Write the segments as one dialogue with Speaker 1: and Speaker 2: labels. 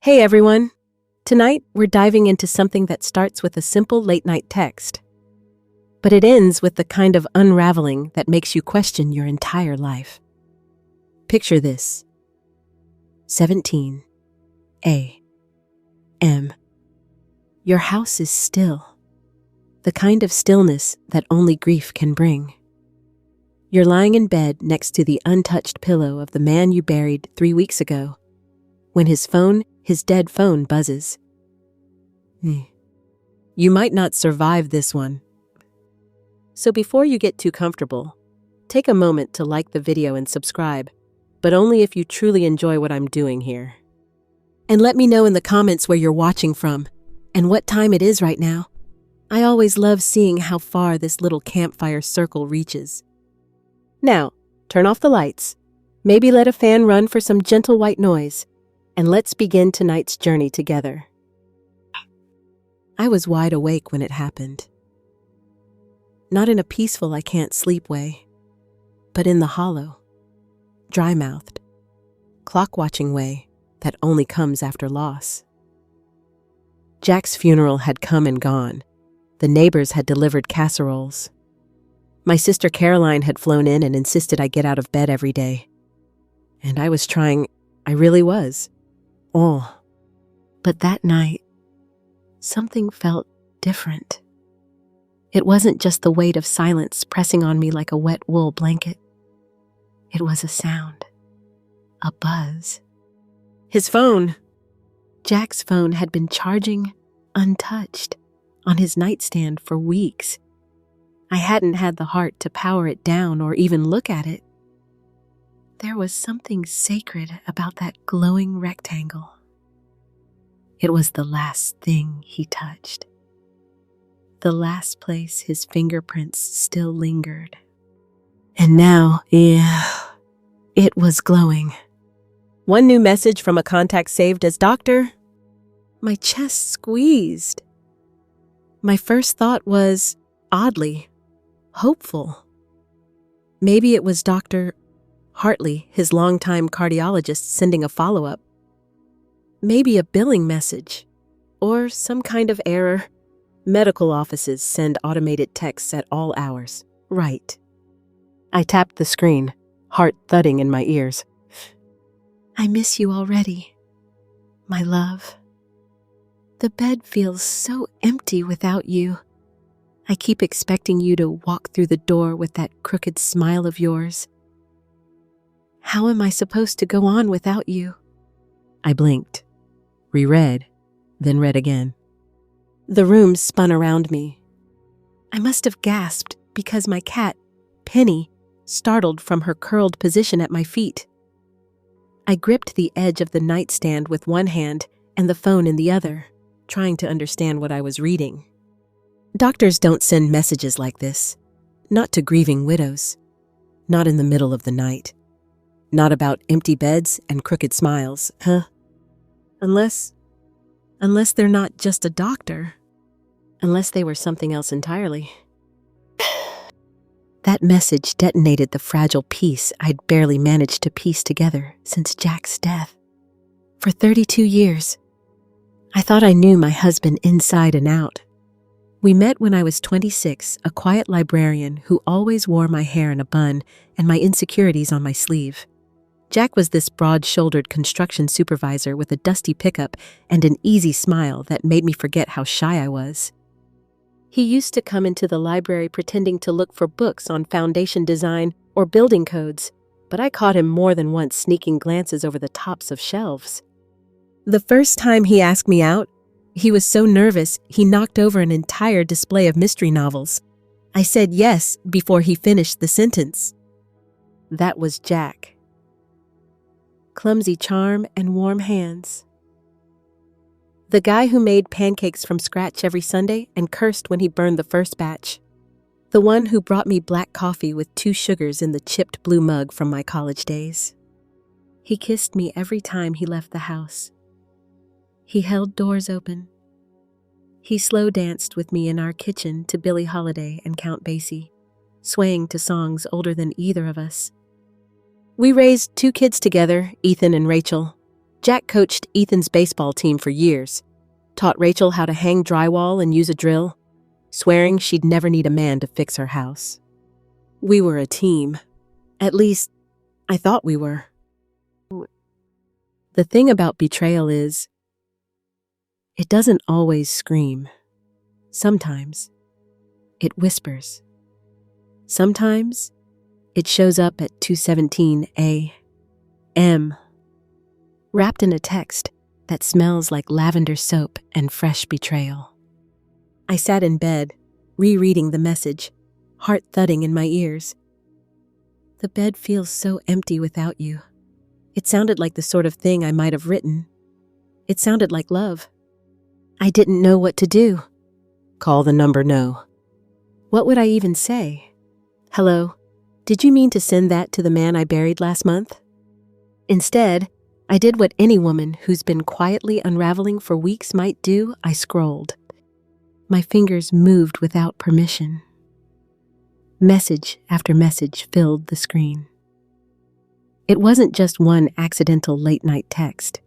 Speaker 1: Hey everyone! Tonight, we're diving into something that starts with a simple late-night text. But it ends with the kind of unraveling that makes you question your entire life. Picture this. 17 a.m. Your house is still. The kind of stillness that only grief can bring. You're lying in bed next to the untouched pillow of the man you buried 3 weeks ago, when his dead phone buzzes. You might not survive this one. So before you get too comfortable, take a moment to like the video and subscribe, but only if you truly enjoy what I'm doing here. And let me know in the comments where you're watching from and what time it is right now. I always love seeing how far this little campfire circle reaches. Now, turn off the lights, maybe let a fan run for some gentle white noise, and let's begin tonight's journey together. I was wide awake when it happened. Not in a peaceful I can't sleep way, but in the hollow, dry-mouthed, clock-watching way that only comes after loss. Jack's funeral had come and gone. The neighbors had delivered casseroles. My sister Caroline had flown in and insisted I get out of bed every day. And I was trying, I really was. Oh, but that night, something felt different. It wasn't just the weight of silence pressing on me like a wet wool blanket. It was a sound, a buzz. His phone. Jack's phone had been charging, untouched, on his nightstand for weeks. I hadn't had the heart to power it down or even look at it. There was something sacred about that glowing rectangle. It was the last thing he touched. The last place his fingerprints still lingered. And now, it was glowing. One new message from a contact saved as Doctor. My chest squeezed. My first thought was, oddly, hopeful. Maybe it was Dr. Hartley, his longtime cardiologist, sending a follow-up. Maybe a billing message, or some kind of error. Medical offices send automated texts at all hours. Right. I tapped the screen, heart thudding in my ears. I miss you already, my love. The bed feels so empty without you. I keep expecting you to walk through the door with that crooked smile of yours. How am I supposed to go on without you? I blinked, reread, then read again. The room spun around me. I must have gasped because my cat, Penny, startled from her curled position at my feet. I gripped the edge of the nightstand with one hand and the phone in the other, trying to understand what I was reading. Doctors don't send messages like this. Not to grieving widows. Not in the middle of the night. Not about empty beds and crooked smiles, huh? Unless they're not just a doctor. Unless they were something else entirely. That message detonated the fragile peace I'd barely managed to piece together since Jack's death. For 32 years, I thought I knew my husband inside and out. We met when I was 26, a quiet librarian who always wore my hair in a bun and my insecurities on my sleeve. Jack was this broad-shouldered construction supervisor with a dusty pickup and an easy smile that made me forget how shy I was. He used to come into the library pretending to look for books on foundation design or building codes, but I caught him more than once sneaking glances over the tops of shelves. The first time he asked me out, he was so nervous he knocked over an entire display of mystery novels. I said yes before he finished the sentence. That was Jack. Clumsy charm and warm hands. The guy who made pancakes from scratch every Sunday and cursed when he burned the first batch. The one who brought me black coffee with 2 sugars in the chipped blue mug from my college days. He kissed me every time he left the house. He held doors open. He slow danced with me in our kitchen to Billie Holiday and Count Basie, swaying to songs older than either of us. We raised 2 kids together, Ethan and Rachel. Jack coached Ethan's baseball team for years, taught Rachel how to hang drywall and use a drill, swearing she'd never need a man to fix her house. We were a team. At least, I thought we were. The thing about betrayal is, it doesn't always scream. Sometimes, it whispers. Sometimes, it shows up at 2:17 a.m., wrapped in a text that smells like lavender soap and fresh betrayal. I sat in bed, rereading the message, heart thudding in my ears. The bed feels so empty without you. It sounded like the sort of thing I might have written. It sounded like love. I didn't know what to do. Call the number no. What would I even say? Hello, did you mean to send that to the man I buried last month? Instead, I did what any woman who's been quietly unraveling for weeks might do. I scrolled. My fingers moved without permission. Message after message filled the screen. It wasn't just one accidental late-night text.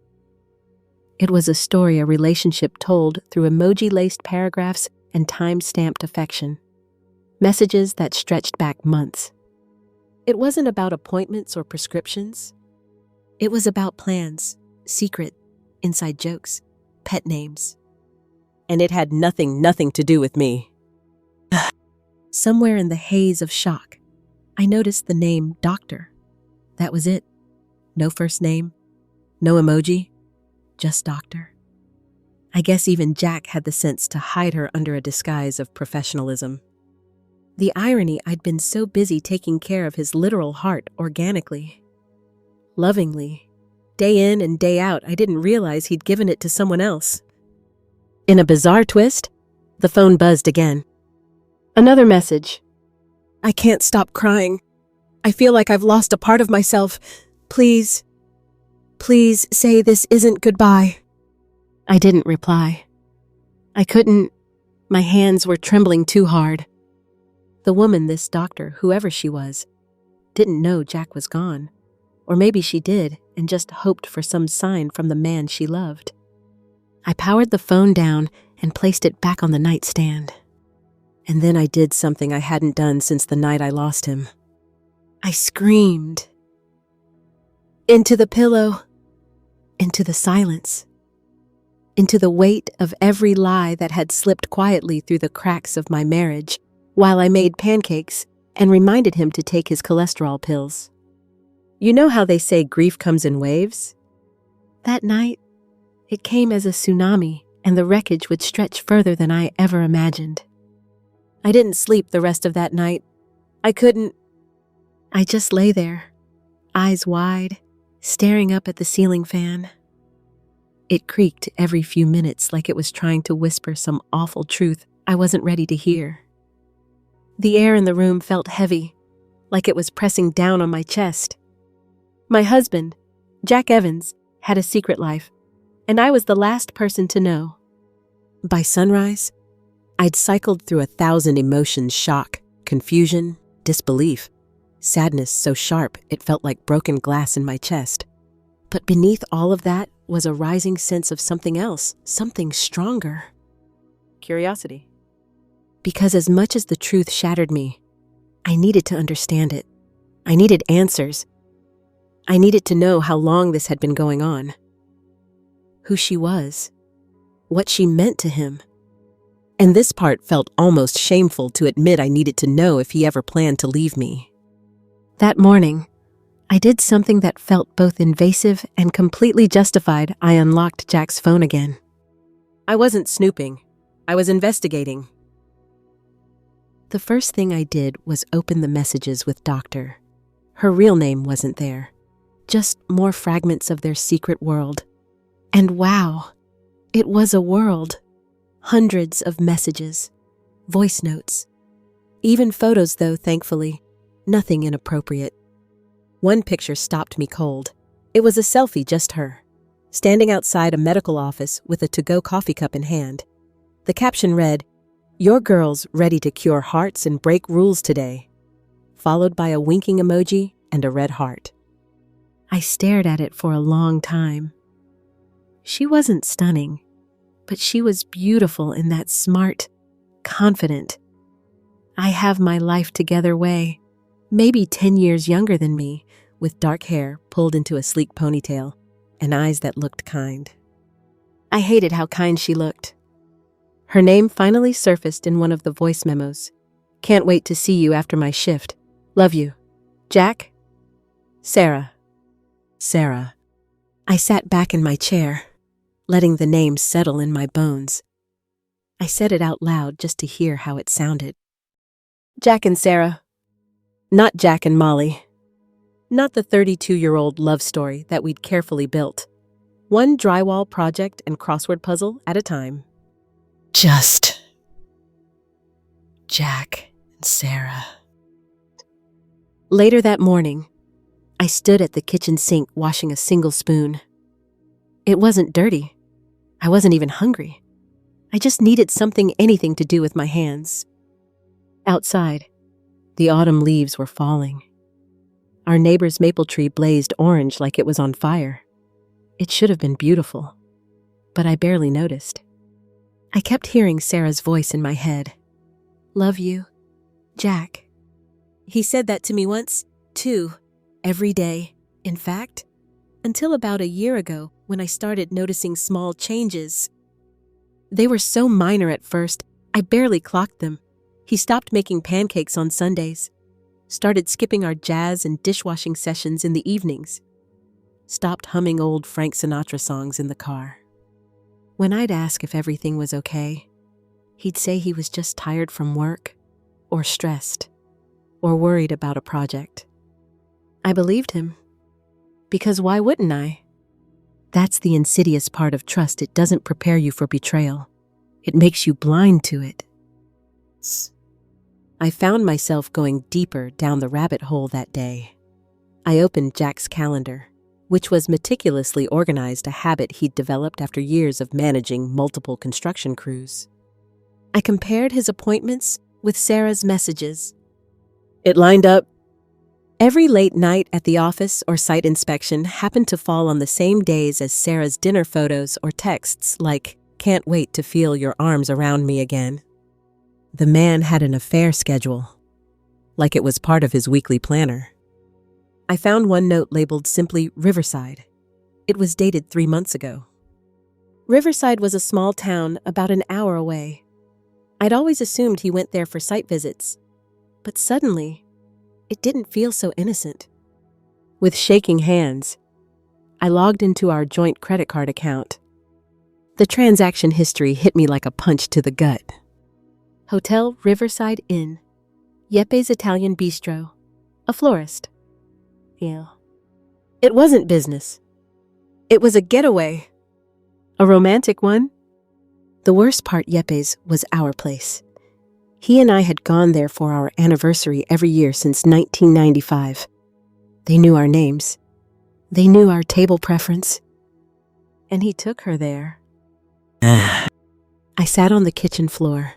Speaker 1: It was a story a relationship told through emoji-laced paragraphs and time-stamped affection. Messages that stretched back months. It wasn't about appointments or prescriptions. It was about plans, secret, inside jokes, pet names. And it had nothing to do with me. Somewhere in the haze of shock, I noticed the name Doctor. That was it. No first name, no emoji, just Doctor. I guess even Jack had the sense to hide her under a disguise of professionalism. The irony, I'd been so busy taking care of his literal heart organically, lovingly. Day in and day out, I didn't realize he'd given it to someone else. In a bizarre twist, the phone buzzed again. Another message. I can't stop crying. I feel like I've lost a part of myself. Please say this isn't goodbye. I didn't reply. I couldn't. My hands were trembling too hard. The woman, this doctor, whoever she was, didn't know Jack was gone. Or maybe she did and just hoped for some sign from the man she loved. I powered the phone down and placed it back on the nightstand. And then I did something I hadn't done since the night I lost him. I screamed. Into the pillow. Into the silence. Into the weight of every lie that had slipped quietly through the cracks of my marriage while I made pancakes and reminded him to take his cholesterol pills. You know how they say grief comes in waves? That night, it came as a tsunami, and the wreckage would stretch further than I ever imagined. I didn't sleep the rest of that night. I couldn't. I just lay there, eyes wide, staring up at the ceiling fan. It creaked every few minutes like it was trying to whisper some awful truth I wasn't ready to hear. The air in the room felt heavy, like it was pressing down on my chest. My husband, Jack Evans, had a secret life, and I was the last person to know. By sunrise, I'd cycled through 1,000 emotions: shock, confusion, disbelief, sadness so sharp it felt like broken glass in my chest. But beneath all of that was a rising sense of something else, something stronger. Curiosity. Because as much as the truth shattered me, I needed to understand it. I needed answers. I needed to know how long this had been going on. Who she was. What she meant to him. And this part felt almost shameful to admit. I needed to know if he ever planned to leave me. That morning, I did something that felt both invasive and completely justified. I unlocked Jack's phone again. I wasn't snooping. I was investigating. The first thing I did was open the messages with Doctor. Her real name wasn't there. Just more fragments of their secret world. And wow, it was a world. Hundreds of messages, voice notes. Even photos, though, thankfully. Nothing inappropriate. One picture stopped me cold. It was a selfie, just her, standing outside a medical office with a to-go coffee cup in hand. The caption read, "Your girl's ready to cure hearts and break rules today," followed by a winking emoji and a red heart. I stared at it for a long time. She wasn't stunning, but she was beautiful in that smart, confident, I have my life together way. Maybe 10 years younger than me, with dark hair pulled into a sleek ponytail and eyes that looked kind. I hated how kind she looked. Her name finally surfaced in one of the voice memos. Can't wait to see you after my shift. Love you. Jack? Sarah. Sarah. I sat back in my chair, letting the name settle in my bones. I said it out loud just to hear how it sounded. Jack and Sarah. Not Jack and Molly. Not the 32-year-old love story that we'd carefully built. One drywall project and crossword puzzle at a time. Just Jack and Sarah. Later that morning, I stood at the kitchen sink washing a single spoon. It wasn't dirty. I wasn't even hungry. I just needed anything to do with my hands. Outside, the autumn leaves were falling. Our neighbor's maple tree blazed orange like it was on fire. It should have been beautiful, but I barely noticed. I kept hearing Sarah's voice in my head. Love you, Jack. He said that to me once, too, every day. In fact, until about a year ago when I started noticing small changes. They were so minor at first, I barely clocked them. He stopped making pancakes on Sundays, started skipping our jazz and dishwashing sessions in the evenings, stopped humming old Frank Sinatra songs in the car. When I'd ask if everything was okay, he'd say he was just tired from work, or stressed, or worried about a project. I believed him, because why wouldn't I? That's the insidious part of trust. It doesn't prepare you for betrayal. It makes you blind to it. I found myself going deeper down the rabbit hole that day. I opened Jack's calendar, which was meticulously organized, a habit he'd developed after years of managing multiple construction crews. I compared his appointments with Sarah's messages. It lined up. Every late night at the office or site inspection happened to fall on the same days as Sarah's dinner photos or texts like, "Can't wait to feel your arms around me again." The man had an affair schedule, like it was part of his weekly planner. I found one note labeled simply Riverside. It was dated 3 months ago. Riverside was a small town about an hour away. I'd always assumed he went there for site visits, but suddenly, it didn't feel so innocent. With shaking hands, I logged into our joint credit card account. The transaction history hit me like a punch to the gut. Hotel Riverside Inn, Yepes Italian Bistro, a florist. Yeah. It wasn't business. It was a getaway. A romantic one. The worst part, Yepes was our place. He and I had gone there for our anniversary every year since 1995. They knew our names. They knew our table preference. And he took her there. I sat on the kitchen floor,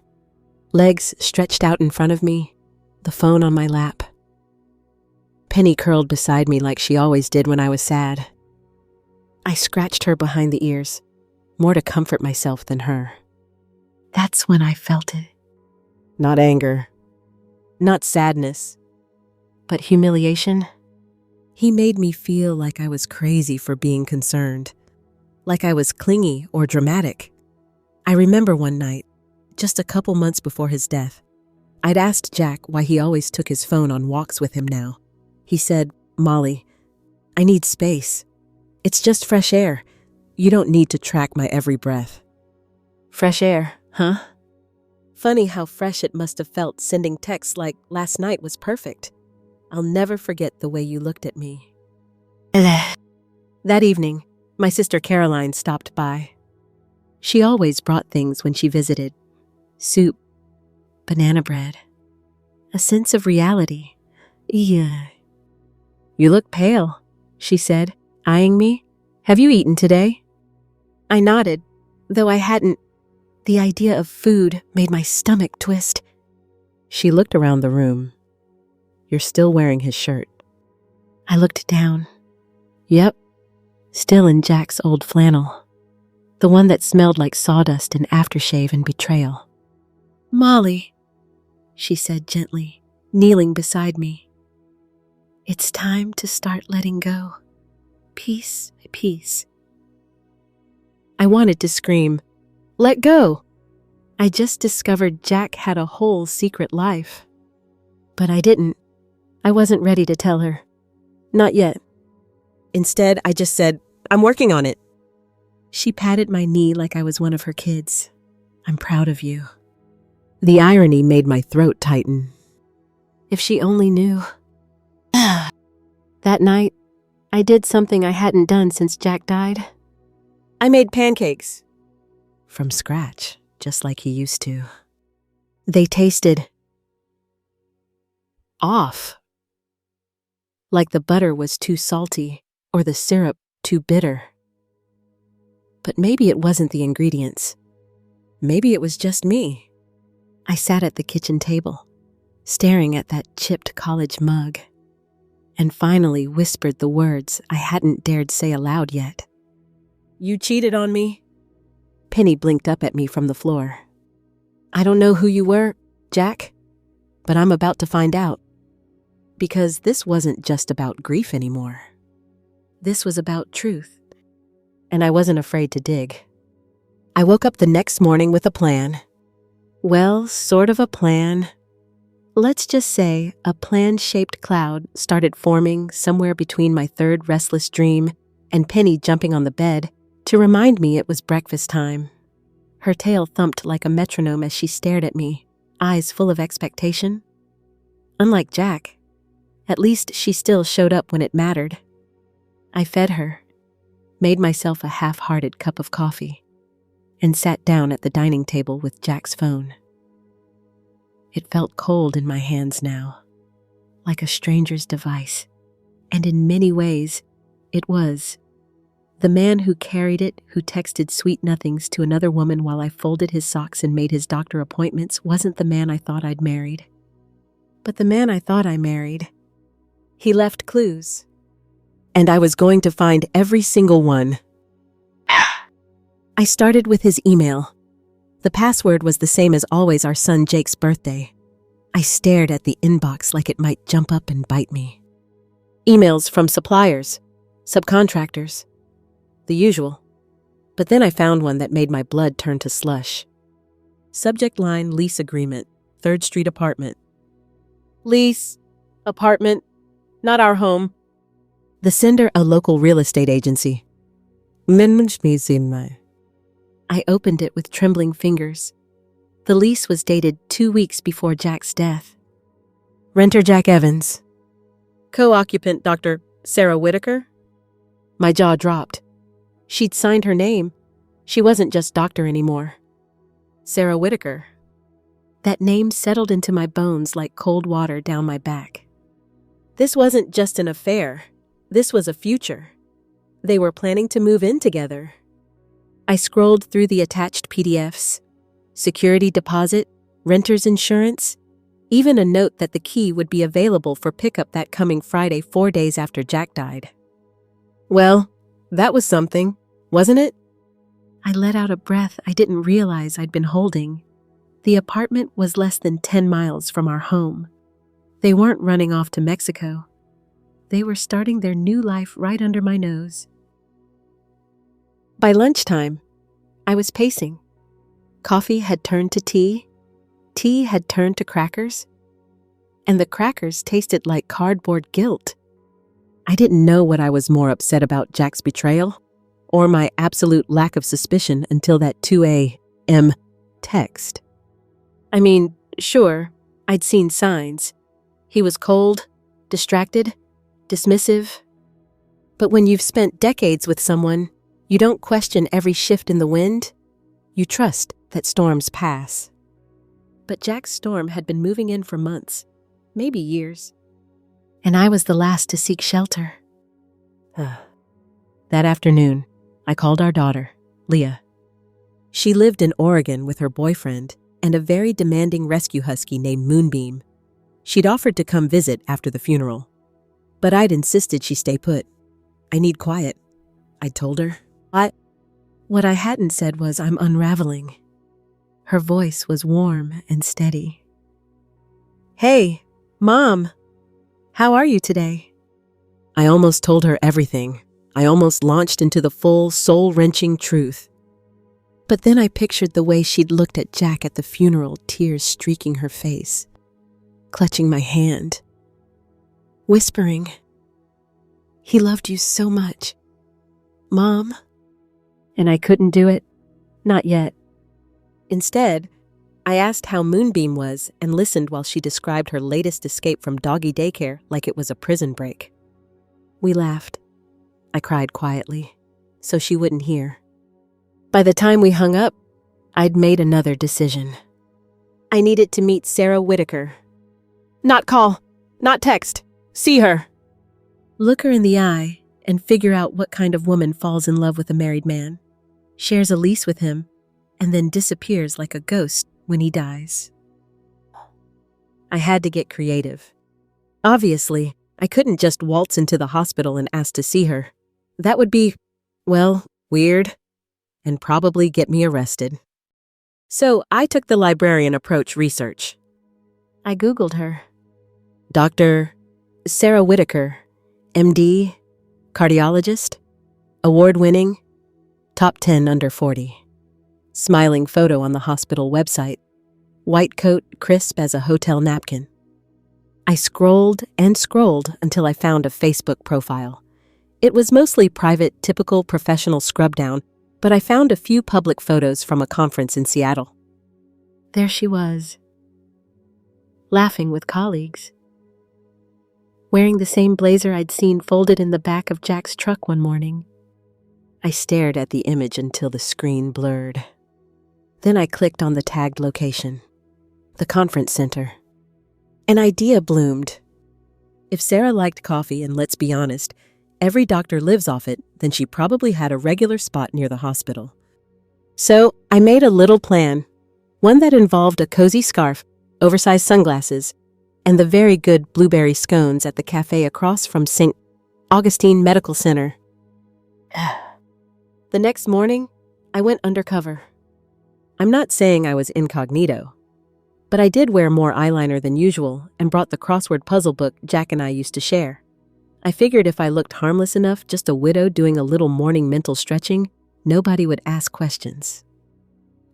Speaker 1: legs stretched out in front of me, the phone on my lap. Penny curled beside me like she always did when I was sad. I scratched her behind the ears, more to comfort myself than her. That's when I felt it. Not anger, not sadness, but humiliation. He made me feel like I was crazy for being concerned, like I was clingy or dramatic. I remember one night, just a couple months before his death, I'd asked Jack why he always took his phone on walks with him now. He said, "Molly, I need space. It's just fresh air. You don't need to track my every breath." Fresh air, huh? Funny how fresh it must have felt sending texts like, "Last night was perfect. I'll never forget the way you looked at me." That evening, my sister Caroline stopped by. She always brought things when she visited. Soup, banana bread, a sense of reality. Yeah. "You look pale," she said, eyeing me. "Have you eaten today?" I nodded, though I hadn't. The idea of food made my stomach twist. She looked around the room. "You're still wearing his shirt." I looked down. Yep, still in Jack's old flannel. The one that smelled like sawdust and aftershave and betrayal. "Molly," she said gently, kneeling beside me. "It's time to start letting go, piece by piece." I wanted to scream, "Let go! I just discovered Jack had a whole secret life." But I didn't. I wasn't ready to tell her. Not yet. Instead, I just said, "I'm working on it." She patted my knee like I was one of her kids. "I'm proud of you." The irony made my throat tighten. If she only knew. That night, I did something I hadn't done since Jack died. I made pancakes. From scratch, just like he used to. They tasted off. Like the butter was too salty or the syrup too bitter. But maybe it wasn't the ingredients. Maybe it was just me. I sat at the kitchen table, staring at that chipped college mug, and finally whispered the words I hadn't dared say aloud yet. "You cheated on me." Penny blinked up at me from the floor. "I don't know who you were, Jack, but I'm about to find out. Because this wasn't just about grief anymore. This was about truth. And I wasn't afraid to dig." I woke up the next morning with a plan. Well, sort of a plan. Let's just say a plan-shaped cloud started forming somewhere between my third restless dream and Penny jumping on the bed to remind me it was breakfast time. Her tail thumped like a metronome as she stared at me, eyes full of expectation. Unlike Jack, at least she still showed up when it mattered. I fed her, made myself a half-hearted cup of coffee, and sat down at the dining table with Jack's phone. It felt cold in my hands now, like a stranger's device, and in many ways, it was. The man who carried it, who texted sweet nothings to another woman while I folded his socks and made his doctor appointments, wasn't the man I thought I'd married. But the man I thought I married, he left clues. And I was going to find every single one. I started with his email. The password was the same as always, our son Jake's birthday. I stared at the inbox like it might jump up and bite me. Emails from suppliers, subcontractors, the usual. But then I found one that made my blood turn to slush. Subject line: lease agreement, 3rd Street apartment. Lease, apartment, not our home. The sender, a local real estate agency. I opened it with trembling fingers. The lease was dated 2 weeks before Jack's death. Renter Jack Evans. Co-occupant Dr. Sarah Whitaker. My jaw dropped. She'd signed her name. She wasn't just doctor anymore. Sarah Whitaker. That name settled into my bones like cold water down my back. This wasn't just an affair. This was a future. They were planning to move in together. I scrolled through the attached PDFs. Security deposit, renter's insurance, even a note that the key would be available for pickup that coming Friday, 4 days after Jack died. Well, that was something, wasn't it? I let out a breath I didn't realize I'd been holding. The apartment was less than 10 miles from our home. They weren't running off to Mexico. They were starting their new life right under my nose. By lunchtime, I was pacing. Coffee had turned to tea. Tea had turned to crackers. And the crackers tasted like cardboard guilt. I didn't know what I was more upset about, Jack's betrayal or my absolute lack of suspicion until that 2 a.m. text. I mean, sure, I'd seen signs. He was cold, distracted, dismissive. But when you've spent decades with someone, you don't question every shift in the wind. You trust that storms pass. But Jack's storm had been moving in for months, maybe years. And I was the last to seek shelter. That afternoon, I called our daughter, Leah. She lived in Oregon with her boyfriend and a very demanding rescue husky named Moonbeam. She'd offered to come visit after the funeral, but I'd insisted she stay put. I need quiet, I'd told her. What I hadn't said was I'm unraveling. Her voice was warm and steady. Hey, Mom, how are you today? I almost told her everything. I almost launched into the full, soul-wrenching truth. But then I pictured the way she'd looked at Jack at the funeral, tears streaking her face, clutching my hand, whispering, "He loved you so much, Mom." And I couldn't do it. Not yet. Instead, I asked how Moonbeam was and listened while she described her latest escape from doggy daycare like it was a prison break. We laughed. I cried quietly, so she wouldn't hear. By the time we hung up, I'd made another decision. I needed to meet Sarah Whitaker. Not call, not text, see her. Look her in the eye and figure out what kind of woman falls in love with a married man, shares a lease with him, and then disappears like a ghost when he dies. I had to get creative. Obviously, I couldn't just waltz into the hospital and ask to see her. That would be, well, weird, and probably get me arrested. So I took the librarian approach research. I Googled her. Dr. Sarah Whitaker, MD, cardiologist, award-winning, top 10 under 40. Smiling photo on the hospital website. White coat crisp as a hotel napkin. I scrolled and scrolled until I found a Facebook profile. It was mostly private, typical professional scrub down, but I found a few public photos from a conference in Seattle. There she was, laughing with colleagues, wearing the same blazer I'd seen folded in the back of Jack's truck one morning. I stared at the image until the screen blurred. Then I clicked on the tagged location, the conference center. An idea bloomed. If Sarah liked coffee, and let's be honest, every doctor lives off it, then she probably had a regular spot near the hospital. So I made a little plan, one that involved a cozy scarf, oversized sunglasses, and the very good blueberry scones at the cafe across from St. Augustine Medical Center. The next morning, I went undercover. I'm not saying I was incognito, but I did wear more eyeliner than usual and brought the crossword puzzle book Jack and I used to share. I figured if I looked harmless enough, just a widow doing a little morning mental stretching, nobody would ask questions.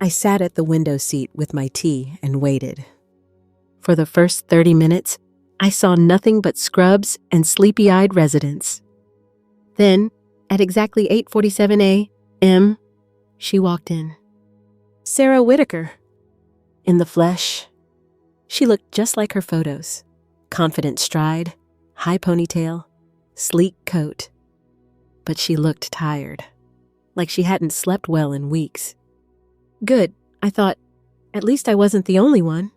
Speaker 1: I sat at the window seat with my tea and waited. For the first 30 minutes, I saw nothing but scrubs and sleepy-eyed residents. Then, at exactly 8:47 a.m., she walked in. Sarah Whitaker. In the flesh. She looked just like her photos. Confident stride, high ponytail, sleek coat. But she looked tired, like she hadn't slept well in weeks. Good, I thought. At least I wasn't the only one.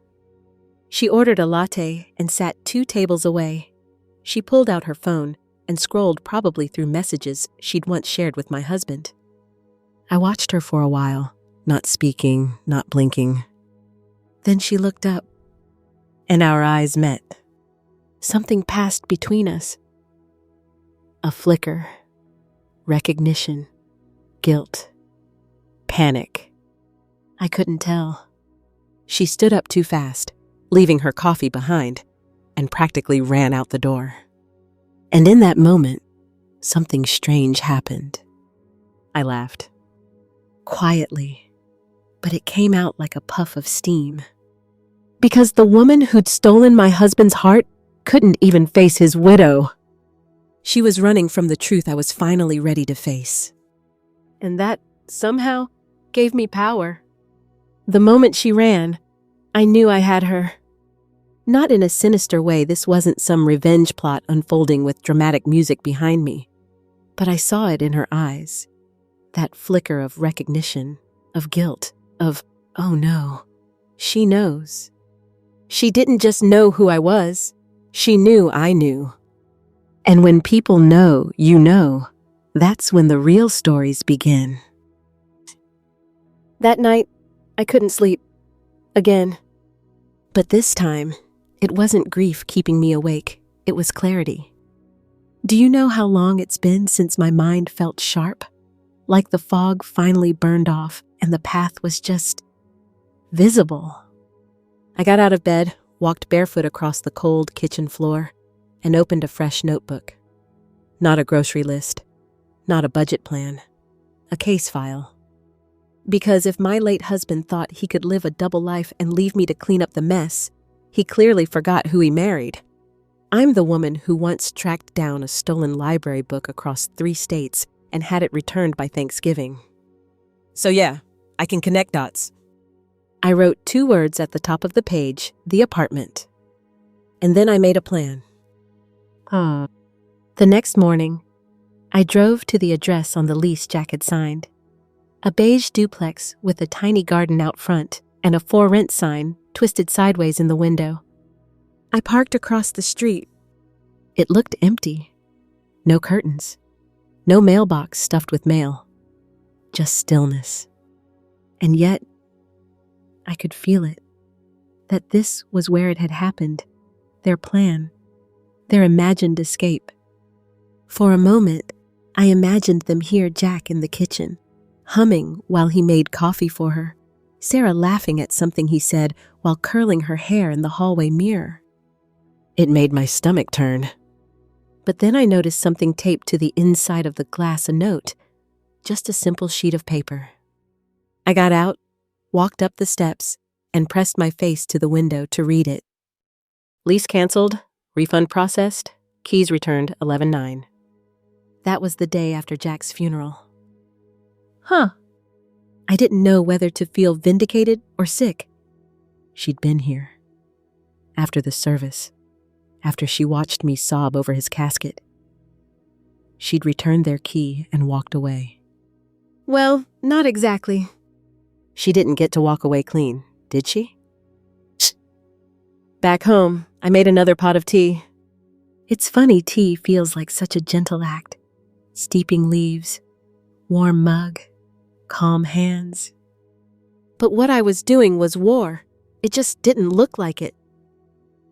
Speaker 1: She ordered a latte and sat 2 tables away. She pulled out her phone and scrolled probably through messages she'd once shared with my husband. I watched her for a while, not speaking, not blinking. Then she looked up, and our eyes met. Something passed between us. A flicker, recognition, guilt, panic. I couldn't tell. She stood up too fast, leaving her coffee behind, and practically ran out the door. And in that moment, something strange happened. I laughed. Quietly, but it came out like a puff of steam. Because the woman who'd stolen my husband's heart couldn't even face his widow. She was running from the truth I was finally ready to face. And that, somehow, gave me power. The moment she ran, I knew I had her. Not in a sinister way, this wasn't some revenge plot unfolding with dramatic music behind me. But I saw it in her eyes. That flicker of recognition, of guilt, of, oh no, she knows. She didn't just know who I was, she knew I knew. And when people know you know, that's when the real stories begin. That night, I couldn't sleep. Again. But this time, it wasn't grief keeping me awake, it was clarity. Do you know how long it's been since my mind felt sharp? like the fog finally burned off and the path was just visible. I got out of bed, walked barefoot across the cold kitchen floor, and opened a fresh notebook. Not a grocery list, not a budget plan, a case file. Because if my late husband thought he could live a double life and leave me to clean up the mess, he clearly forgot who he married. I'm the woman who once tracked down a stolen library book across 3 states and had it returned by Thanksgiving. So yeah, I can connect dots. I wrote 2 words at the top of the page, the apartment. And then I made a plan. The next morning, I drove to the address on the lease Jack had signed. A beige duplex with a tiny garden out front and a for rent sign twisted sideways in the window. I parked across the street. It looked empty. No curtains. No mailbox stuffed with mail. Just stillness. And yet, I could feel it. That this was where it had happened. Their plan. Their imagined escape. For a moment, I imagined them hear Jack in the kitchen, humming while he made coffee for her, Sarah laughing at something he said while curling her hair in the hallway mirror. It made my stomach turn. But then I noticed something taped to the inside of the glass, a note, just a simple sheet of paper. I got out, walked up the steps, and pressed my face to the window to read it. Lease canceled, refund processed, keys returned 11/9. That was the day after Jack's funeral. I didn't know whether to feel vindicated or sick. She'd been here. After the service, after she watched me sob over his casket. She'd returned their key and walked away. Well, not exactly. She didn't get to walk away clean, did she? Back home, I made another pot of tea. It's funny tea feels like such a gentle act. Steeping leaves, warm mug, calm hands. But what I was doing was war. It just didn't look like it.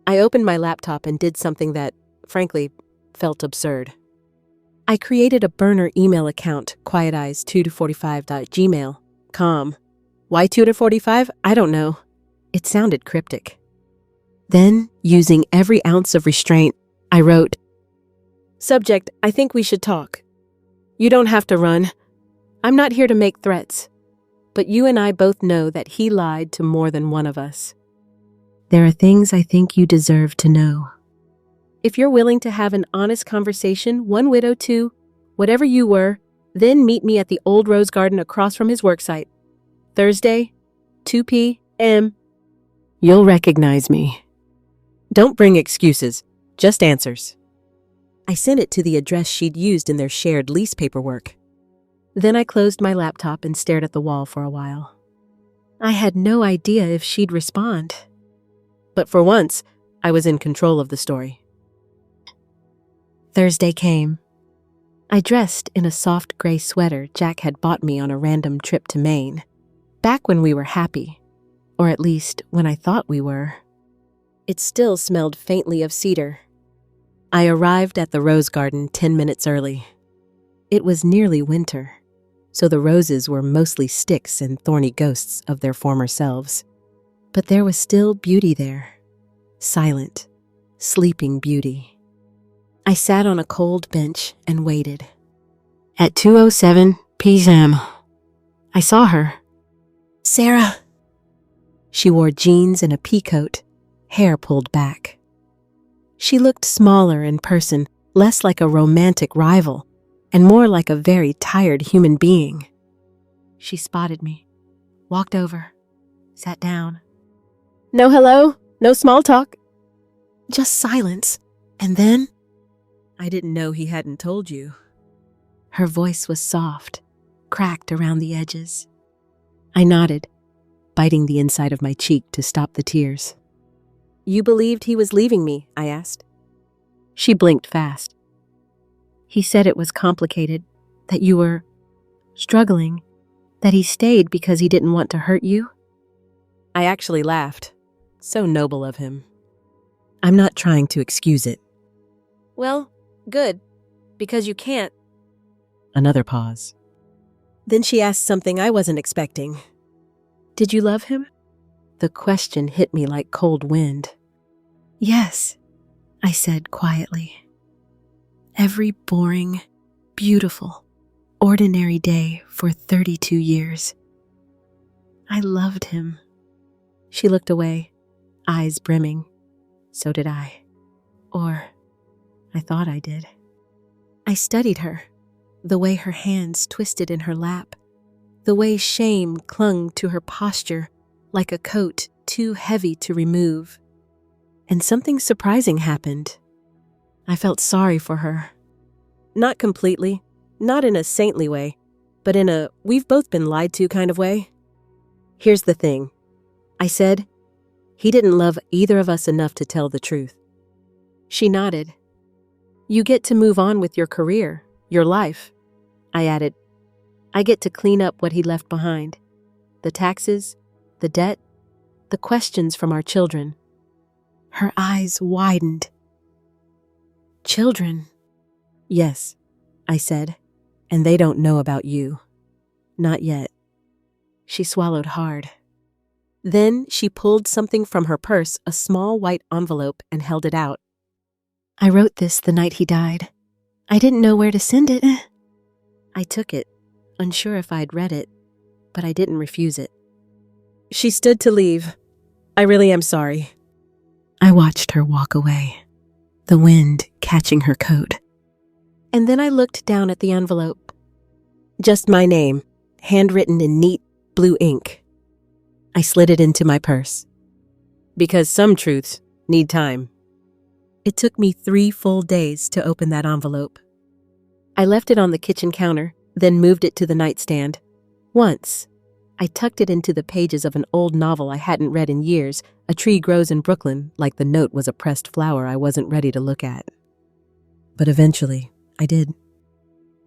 Speaker 1: I opened my laptop and did something that, frankly, felt absurd. I created a burner email account, quieteyes2to45.gmail.com. Why 2 to 45? I don't know. It sounded cryptic. Then, using every ounce of restraint, I wrote, Subject, I think we should talk. You don't have to run. I'm not here to make threats. But you and I both know that he lied to more than one of us. There are things I think you deserve to know. If you're willing to have an honest conversation, one widow, 2, whatever you were, then meet me at the old rose garden across from his worksite. Thursday, 2 p.m. You'll recognize me. Don't bring excuses, just answers. I sent it to the address she'd used in their shared lease paperwork. Then I closed my laptop and stared at the wall for a while. I had no idea if she'd respond. But for once, I was in control of the story. Thursday came. I dressed in a soft gray sweater Jack had bought me on a random trip to Maine, back when we were happy, or at least when I thought we were. It still smelled faintly of cedar. I arrived at the rose garden 10 minutes early. It was nearly winter, so the roses were mostly sticks and thorny ghosts of their former selves. But there was still beauty there. Silent, sleeping beauty. I sat on a cold bench and waited. At 2:07 p.m., I saw her. Sarah. She wore jeans and a peacoat, hair pulled back. She looked smaller in person, less like a romantic rival, and more like a very tired human being. She spotted me, walked over, sat down. No hello, no small talk. Just silence, and then... I didn't know he hadn't told you. Her voice was soft, cracked around the edges. I nodded, biting the inside of my cheek to stop the tears. You believed he was leaving me, I asked. She blinked fast. He said it was complicated, that you were struggling, that he stayed because he didn't want to hurt you. I actually laughed. So noble of him. I'm not trying to excuse it. Well, good, because you can't. Another pause. Then she asked something I wasn't expecting. Did you love him? The question hit me like cold wind.
Speaker 2: Yes, I said quietly. Every boring, beautiful, ordinary day for 32 years. I loved him.
Speaker 1: She looked away, eyes brimming. So did I. Or, I thought I did. I studied her, the way her hands twisted in her lap, the way shame clung to her posture like a coat too heavy to remove. And something surprising happened. I felt sorry for her. Not completely, not in a saintly way, but in a we've both been lied to kind of way. Here's the thing, I said. He didn't love either of us enough to tell the truth. She nodded. You get to move on with your career, your life. I added, I get to clean up what he left behind. The taxes, the debt, the questions from our children.
Speaker 2: Her eyes widened.
Speaker 1: Children? Yes, I said, and they don't know about you. Not yet. She swallowed hard. Then she pulled something from her purse, a small white envelope, and held it out.
Speaker 2: I wrote this the night he died. I didn't know where to send it.
Speaker 1: I took it, unsure if I'd read it, but I didn't refuse it. She stood to leave. I really am sorry.
Speaker 2: I watched her walk away, the wind catching her coat.
Speaker 1: And then I looked down at the envelope. Just my name, handwritten in neat blue ink. I slid it into my purse. Because some truths need time. It took me 3 full days to open that envelope. I left it on the kitchen counter, then moved it to the nightstand. Once, I tucked it into the pages of an old novel I hadn't read in years. A tree grows in Brooklyn, like the note was a pressed flower I wasn't ready to look at. But eventually, I did.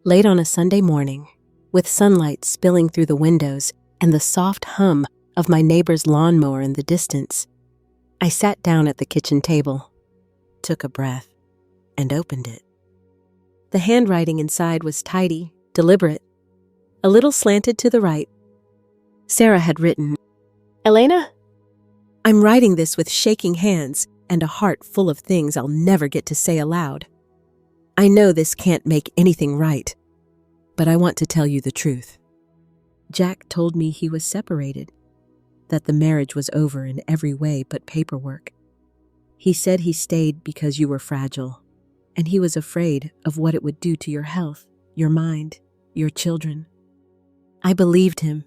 Speaker 1: Late on a Sunday morning, with sunlight spilling through the windows and the soft hum of my neighbor's lawnmower in the distance, I sat down at the kitchen table, took a breath, and opened it. The handwriting inside was tidy, deliberate, a little slanted to the right. Sarah had written, Elena, I'm writing this with shaking hands and a heart full of things I'll never get to say aloud. I know this can't make anything right, but I want to tell you the truth. Jack told me he was separated, that the marriage was over in every way but paperwork. He said he stayed because you were fragile, and he was afraid of what it would do to your health, your mind, your children. I believed him.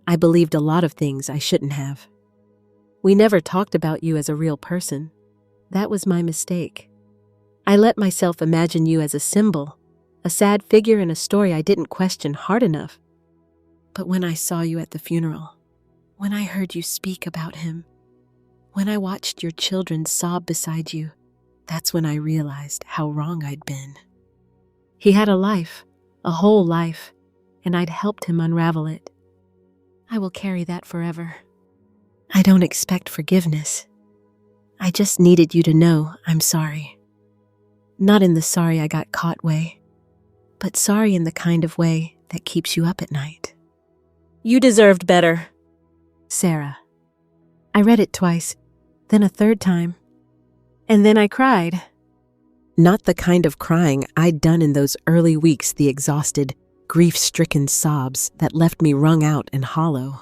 Speaker 1: I believed a lot of things I shouldn't have. We never talked about you as a real person. That was my mistake. I let myself imagine you as a symbol, a sad figure in a story I didn't question hard enough. But when I saw you at the funeral, when I heard you speak about him, when I watched your children sob beside you, that's when I realized how wrong I'd been. He had a life, a whole life, and I'd helped him unravel it. I will carry that forever. I don't expect forgiveness. I just needed you to know I'm sorry. Not in the sorry I got caught way, but sorry in the kind of way that keeps you up at night. You deserved better. Sarah. I read it twice, then a third time, and then I cried. Not the kind of crying I'd done in those early weeks, the exhausted, grief-stricken sobs that left me wrung out and hollow.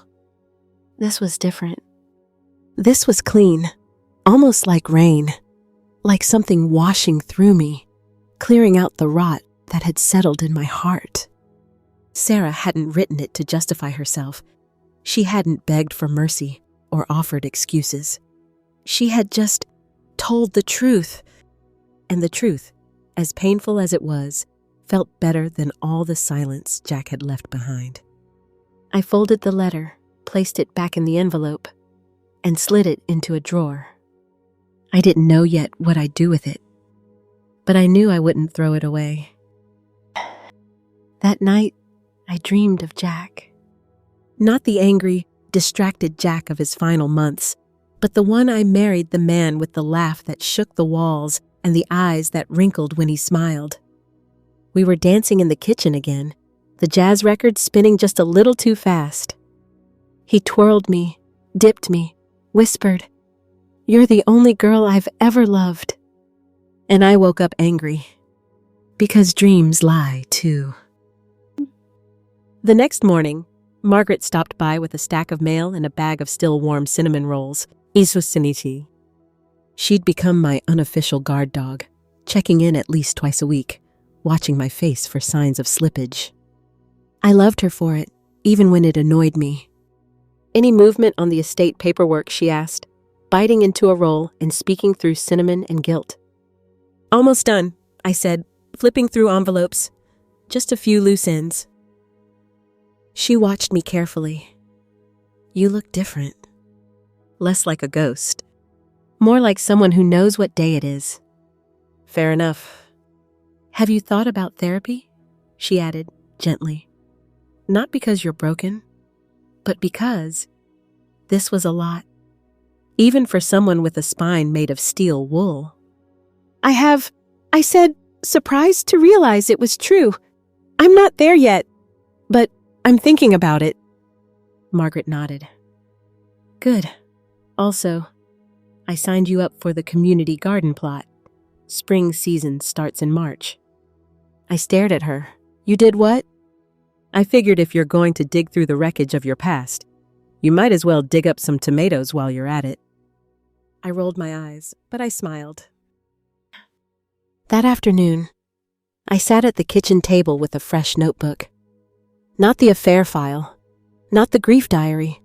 Speaker 1: This was different. This was clean, almost like rain, like something washing through me, clearing out the rot that had settled in my heart. Sarah hadn't written it to justify herself. She hadn't begged for mercy or offered excuses. She had just told the truth. And the truth, as painful as it was, felt better than all the silence Jack had left behind. I folded the letter, placed it back in the envelope, and slid it into a drawer. I didn't know yet what I'd do with it, but I knew I wouldn't throw it away. That night, I dreamed of Jack. Not the angry, distracted Jack of his final months, but the one I married, the man with the laugh that shook the walls and the eyes that wrinkled when he smiled. We were dancing in the kitchen again, the jazz record spinning just a little too fast. He twirled me, dipped me, whispered, "You're the only girl I've ever loved." And I woke up angry. Because dreams lie, too. The next morning, Margaret stopped by with a stack of mail and a bag of still warm cinnamon rolls. Isusinichi. She'd become my unofficial guard dog, checking in at least twice a week, watching my face for signs of slippage. I loved her for it, even when it annoyed me. "Any movement on the estate paperwork?" she asked, biting into a roll and speaking through cinnamon and guilt. "Almost done," I said, flipping through envelopes. "Just a few loose ends." She watched me carefully. "You look different. Less like a ghost. More like someone who knows what day it is." "Fair enough." "Have you thought about therapy?" she added, gently. "Not because you're broken, but because this was a lot. Even for someone with a spine made of steel wool." I said, surprised to realize it was true. "I'm not there yet, but I'm thinking about it." Margaret nodded. "Good. Also, I signed you up for the community garden plot. Spring season starts in March." I stared at her. "You did what?" "I figured if you're going to dig through the wreckage of your past, you might as well dig up some tomatoes while you're at it." I rolled my eyes, but I smiled. That afternoon, I sat at the kitchen table with a fresh notebook. Not the affair file, not the grief diary,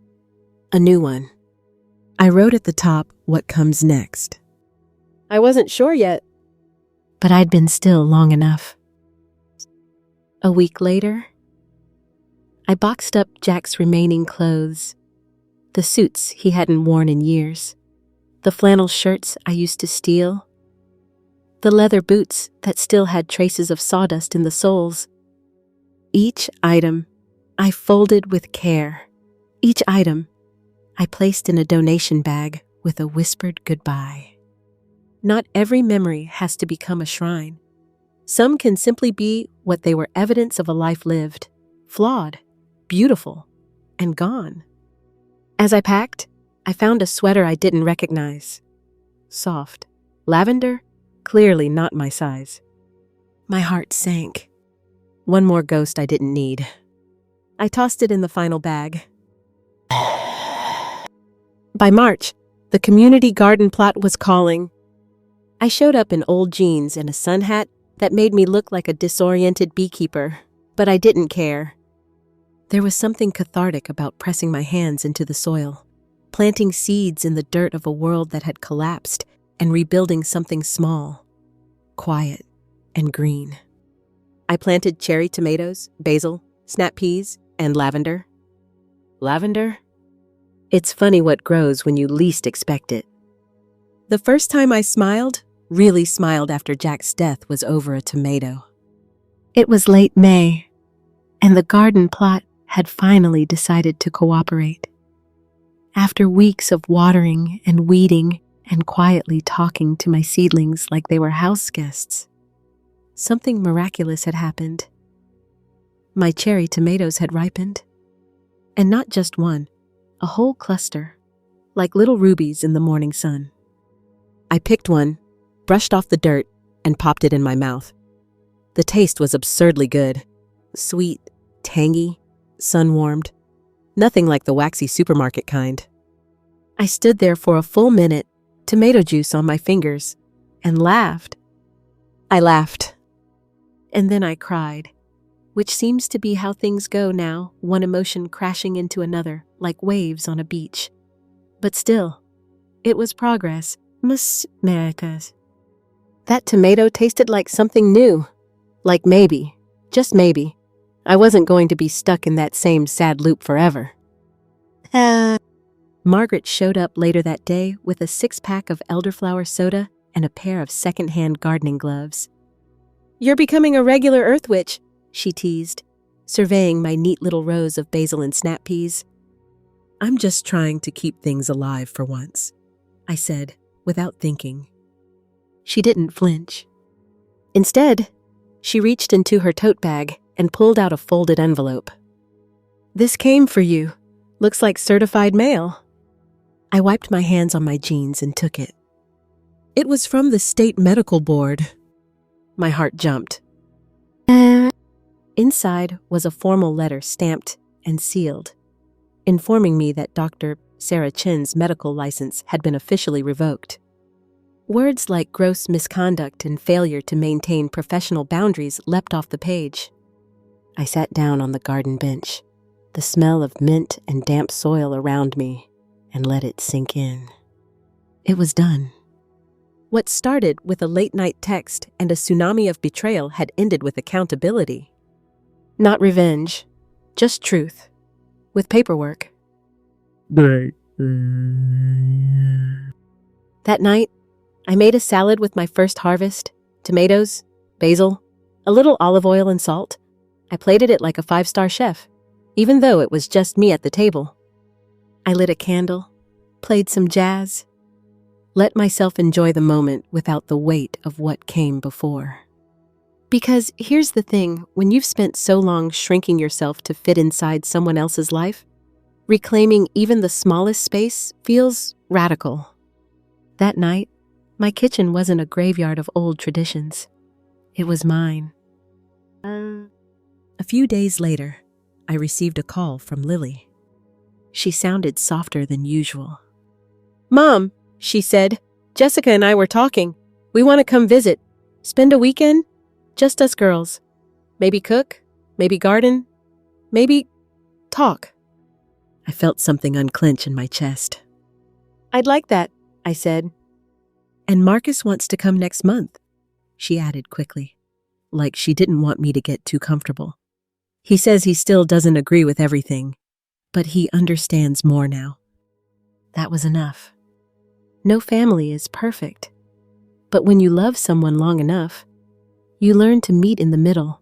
Speaker 1: a new one. I wrote at the top what comes next. I wasn't sure yet, but I'd been still long enough. A week later, I boxed up Jack's remaining clothes, the suits he hadn't worn in years, the flannel shirts I used to steal, the leather boots that still had traces of sawdust in the soles. Each item I folded with care. Each item I placed in a donation bag with a whispered goodbye. Not every memory has to become a shrine. Some can simply be what they were, evidence of a life lived, flawed, beautiful, and gone. As I packed, I found a sweater I didn't recognize. Soft, lavender, clearly not my size. My heart sank. One more ghost I didn't need. I tossed it in the final bag. By March, the community garden plot was calling. I showed up in old jeans and a sun hat that made me look like a disoriented beekeeper, but I didn't care. There was something cathartic about pressing my hands into the soil, planting seeds in the dirt of a world that had collapsed and rebuilding something small, quiet, and green. I planted cherry tomatoes, basil, snap peas, and lavender. Lavender? It's funny what grows when you least expect it. The first time I smiled, really smiled after Jack's death, was over a tomato. It was late May, and the garden plot had finally decided to cooperate. After weeks of watering and weeding and quietly talking to my seedlings like they were house guests, something miraculous had happened. My cherry tomatoes had ripened. And not just one, a whole cluster, like little rubies in the morning sun. I picked one, brushed off the dirt, and popped it in my mouth. The taste was absurdly good. Sweet, tangy, sun-warmed. Nothing like the waxy supermarket kind. I stood there for a full minute, tomato juice on my fingers, and laughed. I laughed. And then I cried, which seems to be how things go now, one emotion crashing into another, like waves on a beach. But still, it was progress. That tomato tasted like something new. Like maybe, just maybe, I wasn't going to be stuck in that same sad loop forever. Margaret showed up later that day with a 6-pack of elderflower soda and a pair of second-hand gardening gloves. "You're becoming a regular earth witch," she teased, surveying my neat little rows of basil and snap peas. "I'm just trying to keep things alive for once," I said, without thinking. She didn't flinch. Instead, she reached into her tote bag and pulled out a folded envelope. "This came for you. Looks like certified mail." I wiped my hands on my jeans and took it. It was from the state medical board. My heart jumped. Inside was a formal letter stamped and sealed, informing me that Dr. Sarah Chin's medical license had been officially revoked. Words like gross misconduct and failure to maintain professional boundaries leapt off the page. I sat down on the garden bench, the smell of mint and damp soil around me, and let it sink in. It was done. What started with a late-night text and a tsunami of betrayal had ended with accountability. Not revenge, just truth, with paperwork. That night, I made a salad with my first harvest, tomatoes, basil, a little olive oil and salt. I plated it like a 5-star chef, even though it was just me at the table. I lit a candle, played some jazz, let myself enjoy the moment without the weight of what came before. Because here's the thing, when you've spent so long shrinking yourself to fit inside someone else's life, reclaiming even the smallest space feels radical. That night, my kitchen wasn't a graveyard of old traditions. It was mine. A few days later, I received a call from Lily. She sounded softer than usual. "Mom," she said, "Jessica and I were talking. We want to come visit. Spend a weekend? Just us girls. Maybe cook, maybe garden, maybe talk." I felt something unclench in my chest. "I'd like that," I said. "And Marcus wants to come next month," she added quickly, like she didn't want me to get too comfortable. "He says he still doesn't agree with everything, but he understands more now." That was enough. No family is perfect, but when you love someone long enough, you learn to meet in the middle,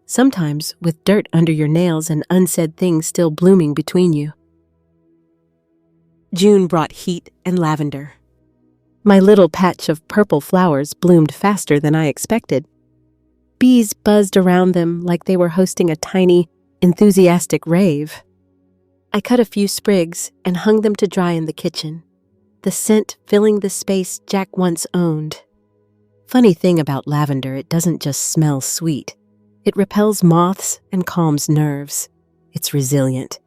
Speaker 1: sometimes with dirt under your nails and unsaid things still blooming between you. June brought heat and lavender. My little patch of purple flowers bloomed faster than I expected. Bees buzzed around them like they were hosting a tiny, enthusiastic rave. I cut a few sprigs and hung them to dry in the kitchen, the scent filling the space Jack once owned. Funny thing about lavender, it doesn't just smell sweet. It repels moths and calms nerves. It's resilient.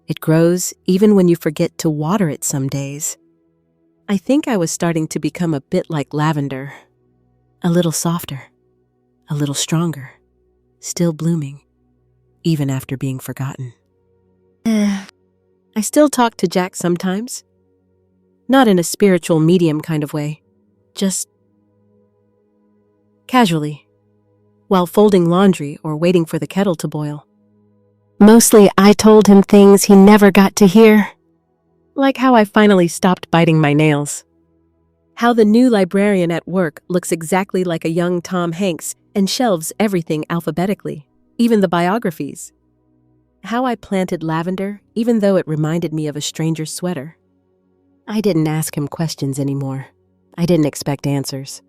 Speaker 1: It grows even when you forget to water it some days. I think I was starting to become a bit like lavender. A little softer, a little stronger, still blooming, even after being forgotten. I still talk to Jack sometimes. Not in a spiritual medium kind of way, just casually, while folding laundry or waiting for the kettle to boil. Mostly I told him things he never got to hear. Like how I finally stopped biting my nails. How the new librarian at work looks exactly like a young Tom Hanks and shelves everything alphabetically, even the biographies. How I planted lavender even though it reminded me of a stranger's sweater. I didn't ask him questions anymore. I didn't expect answers.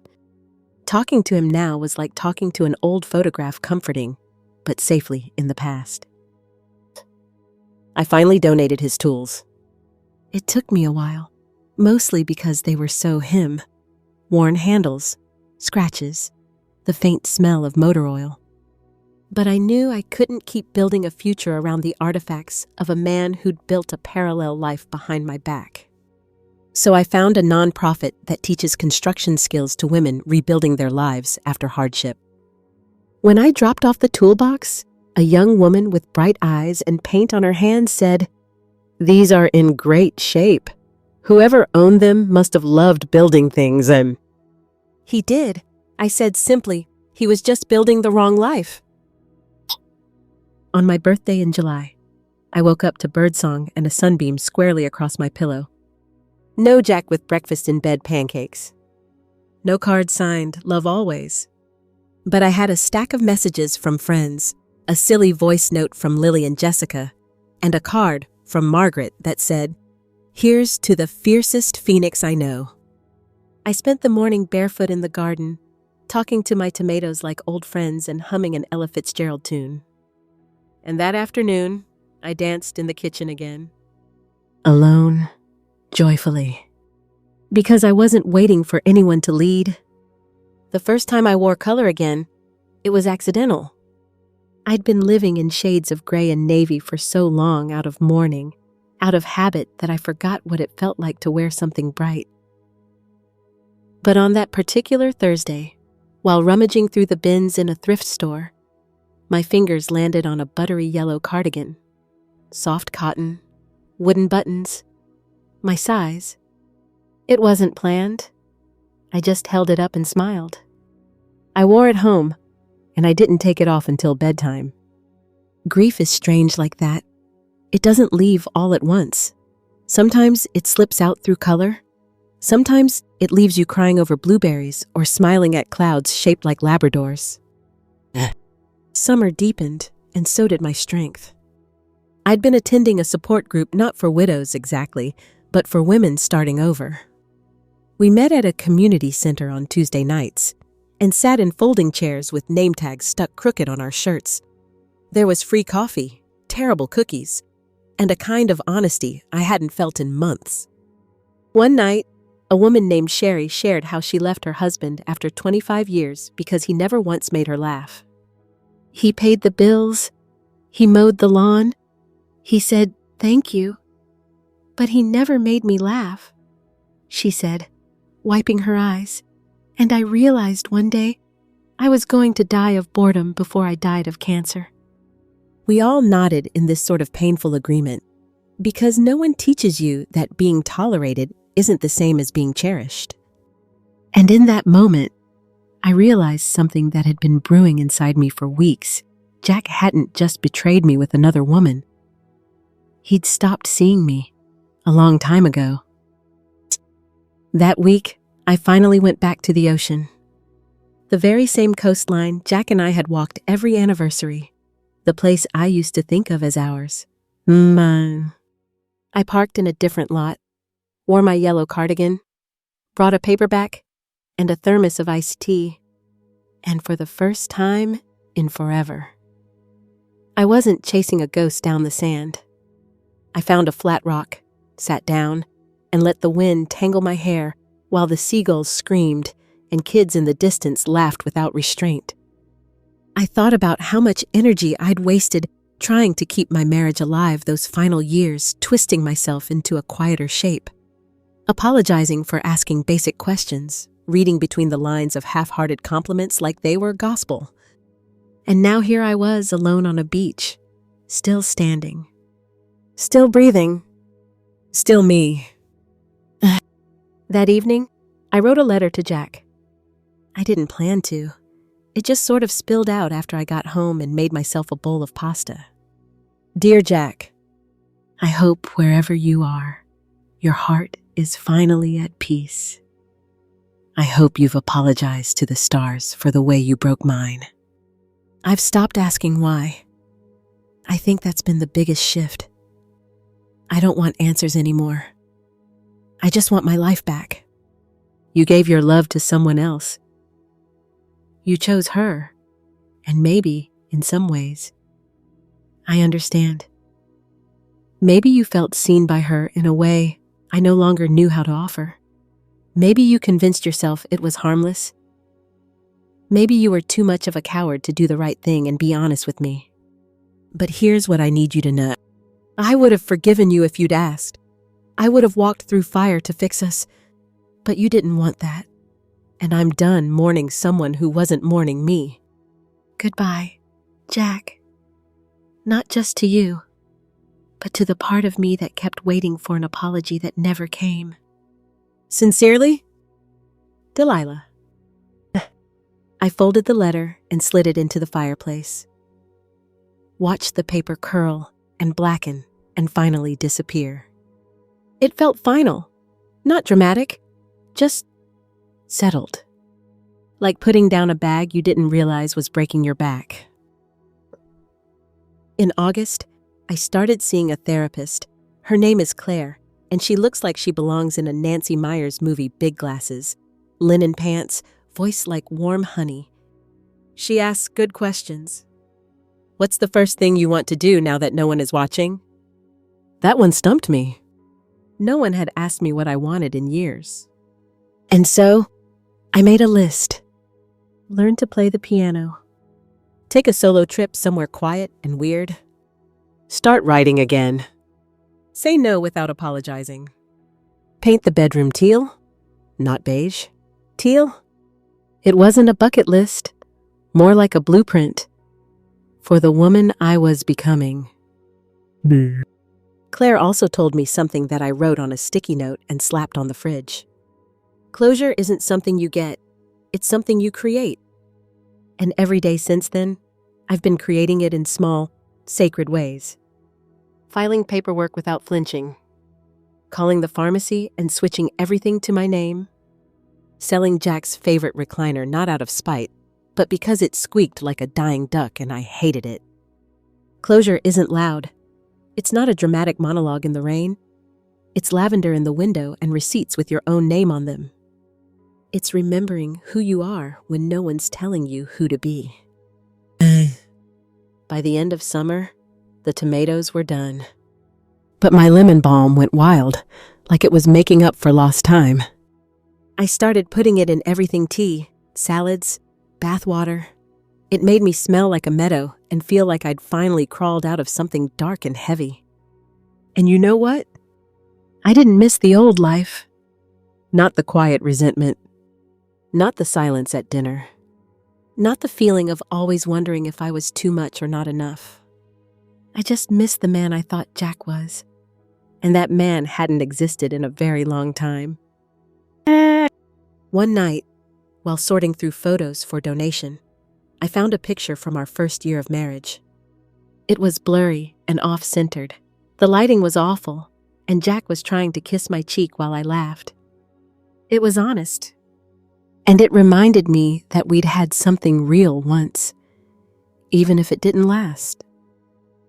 Speaker 1: Talking to him now was like talking to an old photograph, comforting, but safely in the past. I finally donated his tools. It took me a while, mostly because they were so him. Worn handles, scratches, the faint smell of motor oil. But I knew I couldn't keep building a future around the artifacts of a man who'd built a parallel life behind my back. So I found a nonprofit that teaches construction skills to women rebuilding their lives after hardship. When I dropped off the toolbox, a young woman with bright eyes and paint on her hands said, "These are in great shape. Whoever owned them must have loved building things and..." "He did," I said simply. "He was just building the wrong life." On my birthday in July, I woke up to birdsong and a sunbeam squarely across my pillow. No Jack with breakfast in bed pancakes. No card signed, "Love always." But I had a stack of messages from friends, a silly voice note from Lily and Jessica, and a card from Margaret that said, "Here's to the fiercest phoenix I know." I spent the morning barefoot in the garden, talking to my tomatoes like old friends and humming an Ella Fitzgerald tune. And that afternoon, I danced in the kitchen again.
Speaker 2: Alone, joyfully.
Speaker 1: Because I wasn't waiting for anyone to lead. The first time I wore color again, it was accidental. I'd been living in shades of gray and navy for so long out of mourning, out of habit, that I forgot what it felt like to wear something bright. But on that particular Thursday, while rummaging through the bins in a thrift store, my fingers landed on a buttery yellow cardigan. Soft cotton, wooden buttons, my size. It wasn't planned. I just held it up and smiled. I wore it home, and I didn't take it off until bedtime. Grief is strange like that. It doesn't leave all at once. Sometimes it slips out through color. Sometimes it leaves you crying over blueberries or smiling at clouds shaped like Labradors. Summer deepened, and so did my strength. I'd been attending a support group not for widows exactly, but for women starting over. We met at a community center on Tuesday nights and sat in folding chairs with name tags stuck crooked on our shirts. There was free coffee, terrible cookies, and a kind of honesty I hadn't felt in months. One night, a woman named Sherry shared how she left her husband after 25 years because he never once made her laugh. He paid the bills, he mowed the lawn, he said, "Thank you." But he never made me laugh, she said, wiping her eyes. And I realized one day I was going to die of boredom before I died of cancer. We all nodded in this sort of painful agreement, because no one teaches you that being tolerated isn't the same as being cherished. And in that moment, I realized something that had been brewing inside me for weeks. Jack hadn't just betrayed me with another woman. He'd stopped seeing me a long time ago. That week, I finally went back to the ocean. The very same coastline Jack and I had walked every anniversary, the place I used to think of as ours. Mine. I parked in a different lot, wore my yellow cardigan, brought a paperback, and a thermos of iced tea, and for the first time in forever, I wasn't chasing a ghost down the sand. I found a flat rock, sat down, and let the wind tangle my hair while the seagulls screamed and kids in the distance laughed without restraint. I thought about how much energy I'd wasted trying to keep my marriage alive those final years, twisting myself into a quieter shape, apologizing for asking basic questions, reading between the lines of half-hearted compliments like they were gospel. And now here I was alone on a beach, still standing, still breathing, still me. That evening, I wrote a letter to Jack. I didn't plan to. It just sort of spilled out after I got home and made myself a bowl of pasta. Dear Jack, I hope wherever you are, your heart is finally at peace. I hope you've apologized to the stars for the way you broke mine. I've stopped asking why. I think that's been the biggest shift. I don't want answers anymore. I just want my life back. You gave your love to someone else. You chose her, and maybe, in some ways, I understand. Maybe you felt seen by her in a way I no longer knew how to offer. Maybe you convinced yourself it was harmless. Maybe you were too much of a coward to do the right thing and be honest with me. But here's what I need you to know. I would have forgiven you if you'd asked. I would have walked through fire to fix us, but you didn't want that. And I'm done mourning someone who wasn't mourning me. Goodbye, Jack. Not just to you, but to the part of me that kept waiting for an apology that never came. Sincerely, Delilah. I folded the letter and slid it into the fireplace. Watched the paper curl and blacken and finally disappear. It felt final, not dramatic, just settled. Like putting down a bag you didn't realize was breaking your back. In August, I started seeing a therapist. Her name is Claire, and she looks like she belongs in a Nancy Meyers movie, Big Glasses. Linen pants, voice like warm honey. She asks good questions. What's the first thing you want to do now that no one is watching? That one stumped me. No one had asked me what I wanted in years.
Speaker 2: And so, I made a list.
Speaker 1: Learn to play the piano. Take a solo trip somewhere quiet and weird. Start writing again. Say no without apologizing. Paint the bedroom teal, not beige. Teal?
Speaker 2: It wasn't a bucket list, more like a blueprint for the woman I was becoming.
Speaker 1: Claire also told me something that I wrote on a sticky note and slapped on the fridge. Closure isn't something you get, it's something you create. And every day since then, I've been creating it in small, sacred ways. Filing paperwork without flinching. Calling the pharmacy and switching everything to my name. Selling Jack's favorite recliner not out of spite, but because it squeaked like a dying duck and I hated it. Closure isn't loud. It's not a dramatic monologue in the rain. It's lavender in the window and receipts with your own name on them. It's remembering who you are when no one's telling you who to be. By the end of summer, the tomatoes were done.
Speaker 2: But my lemon balm went wild, like it was making up for lost time.
Speaker 1: I started putting it in everything: tea, salads, bathwater. It made me smell like a meadow and feel like I'd finally crawled out of something dark and heavy. And you know what?
Speaker 2: I didn't miss the old life.
Speaker 1: Not the quiet resentment. Not the silence at dinner. Not the feeling of always wondering if I was too much or not enough. I just missed the man I thought Jack was. And that man hadn't existed in a very long time. One night, while sorting through photos for donation, I found a picture from our first year of marriage. It was blurry and off-centered. The lighting was awful, and Jack was trying to kiss my cheek while I laughed. It was honest.
Speaker 2: And it reminded me that we'd had something real once, even if it didn't last.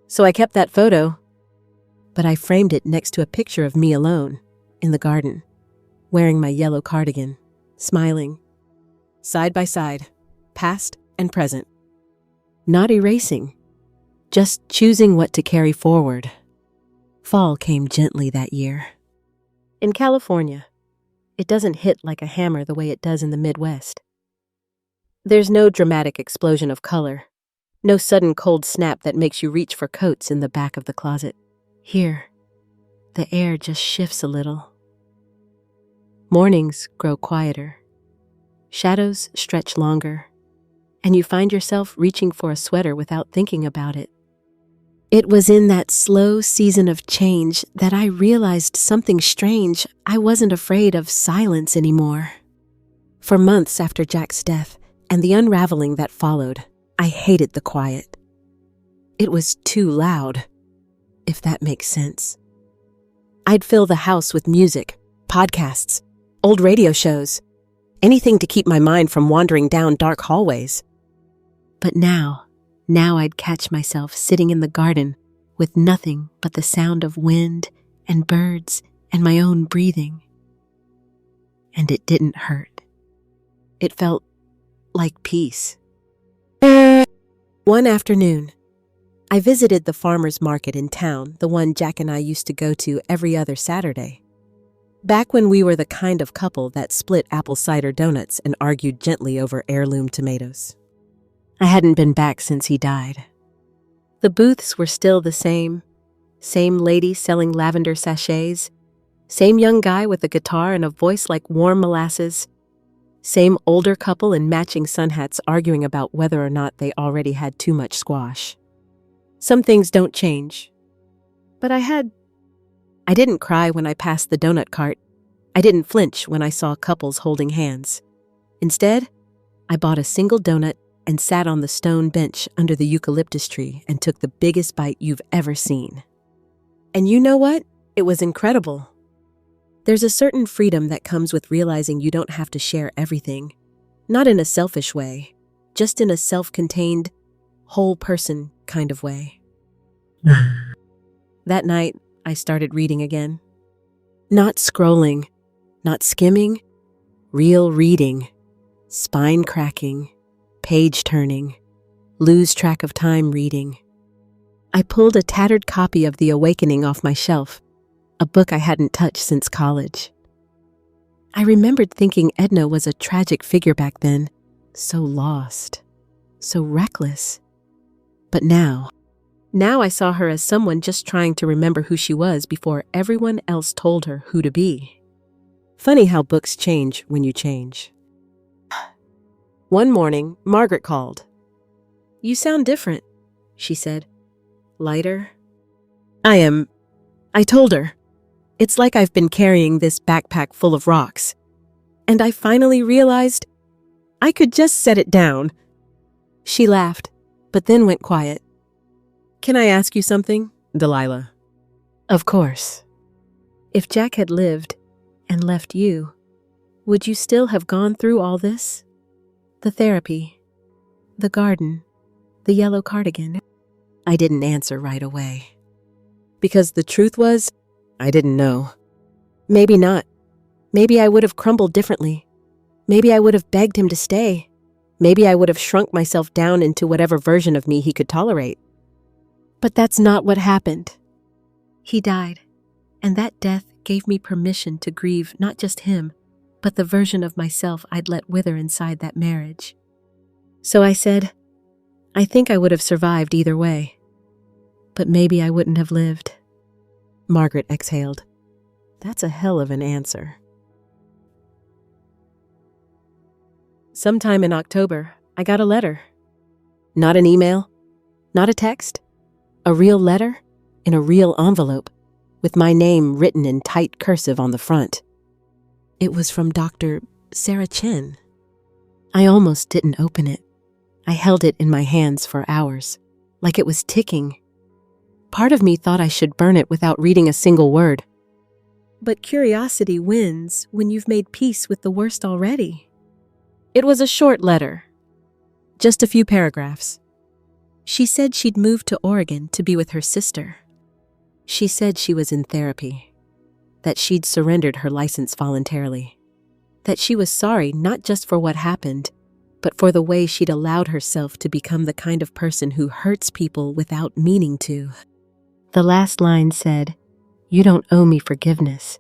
Speaker 1: So I kept that photo, but I framed it next to a picture of me alone, in the garden, wearing my yellow cardigan, smiling, side by side, past and present. Not erasing, just choosing what to carry forward. Fall came gently that year. In California, it doesn't hit like a hammer the way it does in the Midwest. There's no dramatic explosion of color, no sudden cold snap that makes you reach for coats in the back of the closet. Here, the air just shifts a little. Mornings grow quieter. Shadows stretch longer, and you find yourself reaching for a sweater without thinking about it. It was in that slow season of change that I realized something strange. I wasn't afraid of silence anymore. For months after Jack's death and the unraveling that followed, I hated the quiet. It was too loud, if that makes sense. I'd fill the house with music, podcasts, old radio shows, anything to keep my mind from wandering down dark hallways. But now I'd catch myself sitting in the garden with nothing but the sound of wind and birds and my own breathing. And it didn't hurt. It felt like peace. One afternoon, I visited the farmer's market in town, the one Jack and I used to go to every other Saturday. Back when we were the kind of couple that split apple cider donuts and argued gently over heirloom tomatoes. I hadn't been back since he died. The booths were still the same lady selling lavender sachets, same young guy with a guitar and a voice like warm molasses, same older couple in matching sun hats arguing about whether or not they already had too much squash. Some things don't change. But I didn't cry when I passed the donut cart. I didn't flinch when I saw couples holding hands. Instead, I bought a single donut and sat on the stone bench under the eucalyptus tree and took the biggest bite you've ever seen. And you know what? It was incredible. There's a certain freedom that comes with realizing you don't have to share everything. Not in a selfish way, just in a self-contained, whole person kind of way. That night, I started reading again. Not scrolling, not skimming, real reading, spine cracking, page turning, lose track of time reading. I pulled a tattered copy of The Awakening off my shelf, a book I hadn't touched since college. I remembered thinking Edna was a tragic figure back then, so lost, so reckless. But now I saw her as someone just trying to remember who she was before everyone else told her who to be. Funny how books change when you change. One morning, Margaret called. "You sound different," she said. "Lighter?" I told her. It's like I've been carrying this backpack full of rocks, and I finally realized I could just set it down. She laughed, but then went quiet. "Can I ask you something, Delilah?" "Of course." "If Jack had lived and left you, would you still have gone through all this? The therapy, the garden, the yellow cardigan?" I didn't answer right away. Because the truth was, I didn't know. Maybe not. Maybe I would have crumbled differently. Maybe I would have begged him to stay. Maybe I would have shrunk myself down into whatever version of me he could tolerate. But that's not what happened. He died, and that death gave me permission to grieve not just him, but the version of myself I'd let wither inside that marriage. So I said, I think I would have survived either way. But maybe I wouldn't have lived. Margaret exhaled. That's a hell of an answer. Sometime in October, I got a letter. Not an email, not a text. A real letter in a real envelope with my name written in tight cursive on the front. It was from Dr. Sarah Chen. I almost didn't open it. I held it in my hands for hours, like it was ticking. Part of me thought I should burn it without reading a single word. But curiosity wins when you've made peace with the worst already. It was a short letter, just a few paragraphs. She said she'd moved to Oregon to be with her sister. She said she was in therapy, that she'd surrendered her license voluntarily, that she was sorry not just for what happened, but for the way she'd allowed herself to become the kind of person who hurts people without meaning to. The last line said, "You don't owe me forgiveness,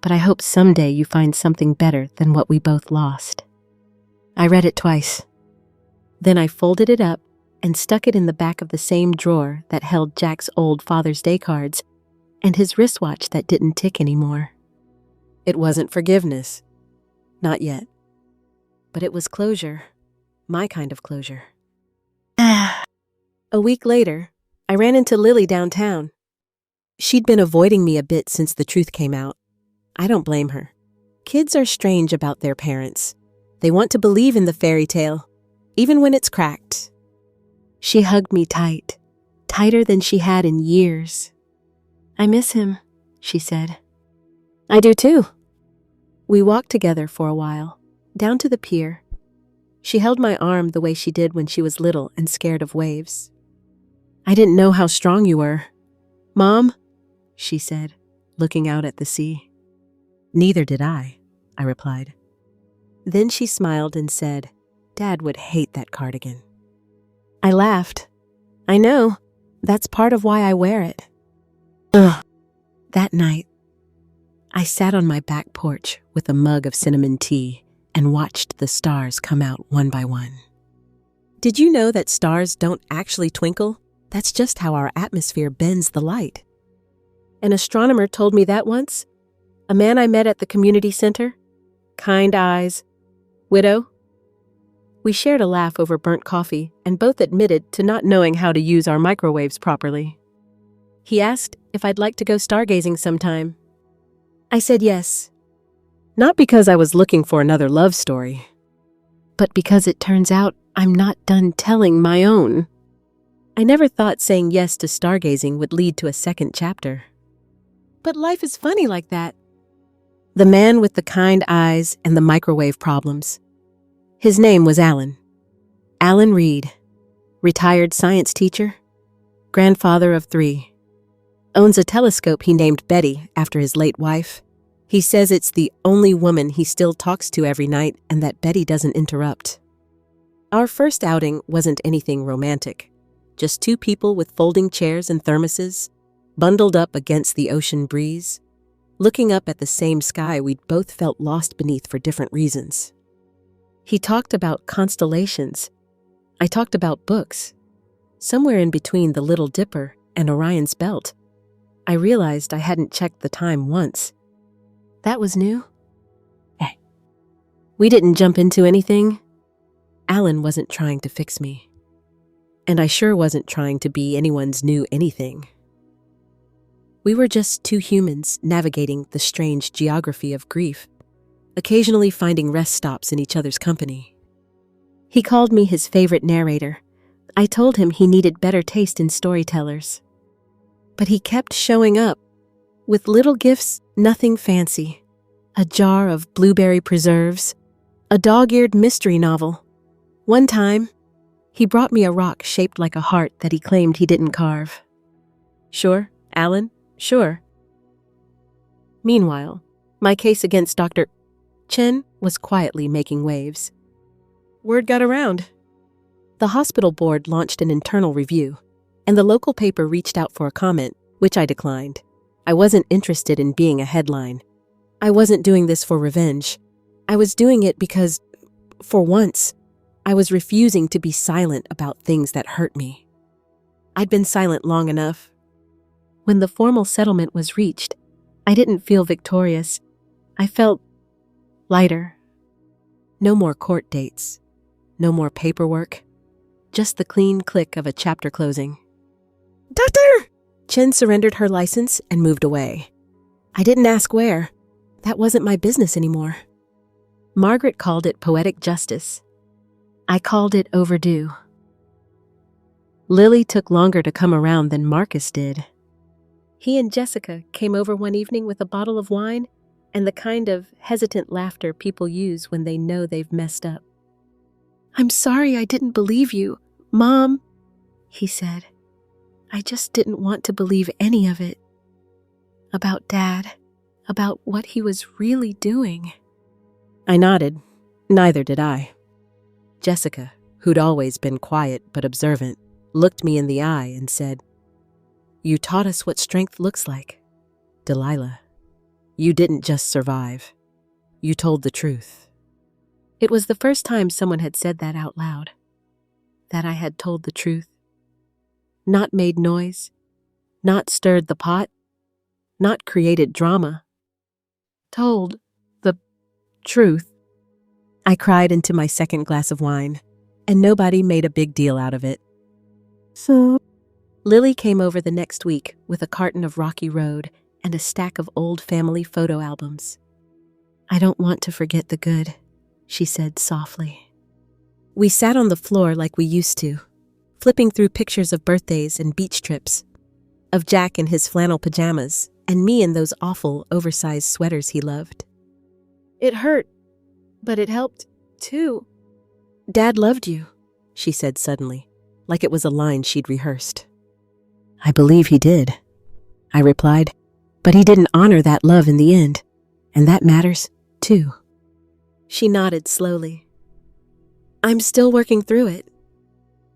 Speaker 1: but I hope someday you find something better than what we both lost." I read it twice. Then I folded it up and stuck it in the back of the same drawer that held Jack's old Father's Day cards and his wristwatch that didn't tick anymore. It wasn't forgiveness. Not yet. But it was closure. My kind of closure. A week later, I ran into Lily downtown. She'd been avoiding me a bit since the truth came out. I don't blame her. Kids are strange about their parents. They want to believe in the fairy tale, even when it's cracked. She hugged me tight, tighter than she had in years. "I miss him," she said. "I do too." We walked together for a while, down to the pier. She held my arm the way she did when she was little and scared of waves. "I didn't know how strong you were. Mom," she said, looking out at the sea. "Neither did I replied. Then she smiled and said, "Dad would hate that cardigan." I laughed. "I know. That's part of why I wear it." Ugh. That night, I sat on my back porch with a mug of cinnamon tea and watched the stars come out one by one. Did you know that stars don't actually twinkle? That's just how our atmosphere bends the light. An astronomer told me that once. A man I met at the community center. Kind eyes. Widow. We shared a laugh over burnt coffee and both admitted to not knowing how to use our microwaves properly. He asked if I'd like to go stargazing sometime. I said yes. Not because I was looking for another love story, but because it turns out I'm not done telling my own. I never thought saying yes to stargazing would lead to a second chapter. But life is funny like that. The man with the kind eyes and the microwave problems. His name was Alan. Alan Reed, retired science teacher, grandfather of 3. Owns a telescope he named Betty after his late wife. He says it's the only woman he still talks to every night and that Betty doesn't interrupt. Our first outing wasn't anything romantic. Just two people with folding chairs and thermoses, bundled up against the ocean breeze, looking up at the same sky we'd both felt lost beneath for different reasons. He talked about constellations. I talked about books. Somewhere in between the Little Dipper and Orion's Belt, I realized I hadn't checked the time once. That was new. We didn't jump into anything. Alan wasn't trying to fix me. And I sure wasn't trying to be anyone's new anything. We were just two humans navigating the strange geography of grief, occasionally finding rest stops in each other's company. He called me his favorite narrator. I told him he needed better taste in storytellers. But he kept showing up, with little gifts, nothing fancy. A jar of blueberry preserves, a dog-eared mystery novel. One time, he brought me a rock shaped like a heart that he claimed he didn't carve. Sure, Alan, sure. Meanwhile, my case against Dr. Chen was quietly making waves. Word got around. The hospital board launched an internal review, and the local paper reached out for a comment, which I declined. I wasn't interested in being a headline. I wasn't doing this for revenge. I was doing it because, for once, I was refusing to be silent about things that hurt me. I'd been silent long enough. When the formal settlement was reached, I didn't feel victorious. I felt lighter. No more court dates. No more paperwork. Just the clean click of a chapter closing. Doctor! Chen surrendered her license and moved away. I didn't ask where. That wasn't my business anymore. Margaret called it poetic justice. I called it overdue. Lily took longer to come around than Marcus did. He and Jessica came over one evening with a bottle of wine and the kind of hesitant laughter people use when they know they've messed up. "I'm sorry I didn't believe you, Mom," he said. "I just didn't want to believe any of it. About Dad, about what he was really doing." I nodded. Neither did I. Jessica, who'd always been quiet but observant, looked me in the eye and said, "You taught us what strength looks like, Delilah. You didn't just survive. You told the truth." It was the first time someone had said that out loud. That I had told the truth. Not made noise. Not stirred the pot. Not created drama. Told the truth. I cried into my second glass of wine, and nobody made a big deal out of it. So, Lily came over the next week with a carton of Rocky Road and a stack of old family photo albums. "I don't want to forget the good," she said softly. We sat on the floor like we used to, flipping through pictures of birthdays and beach trips, of Jack in his flannel pajamas and me in those awful, oversized sweaters he loved. "It hurt, but it helped, too." "Dad loved you," she said suddenly, like it was a line she'd rehearsed. "I believe he did," I replied, "but he didn't honor that love in the end, and that matters, too." She nodded slowly. "I'm still working through it."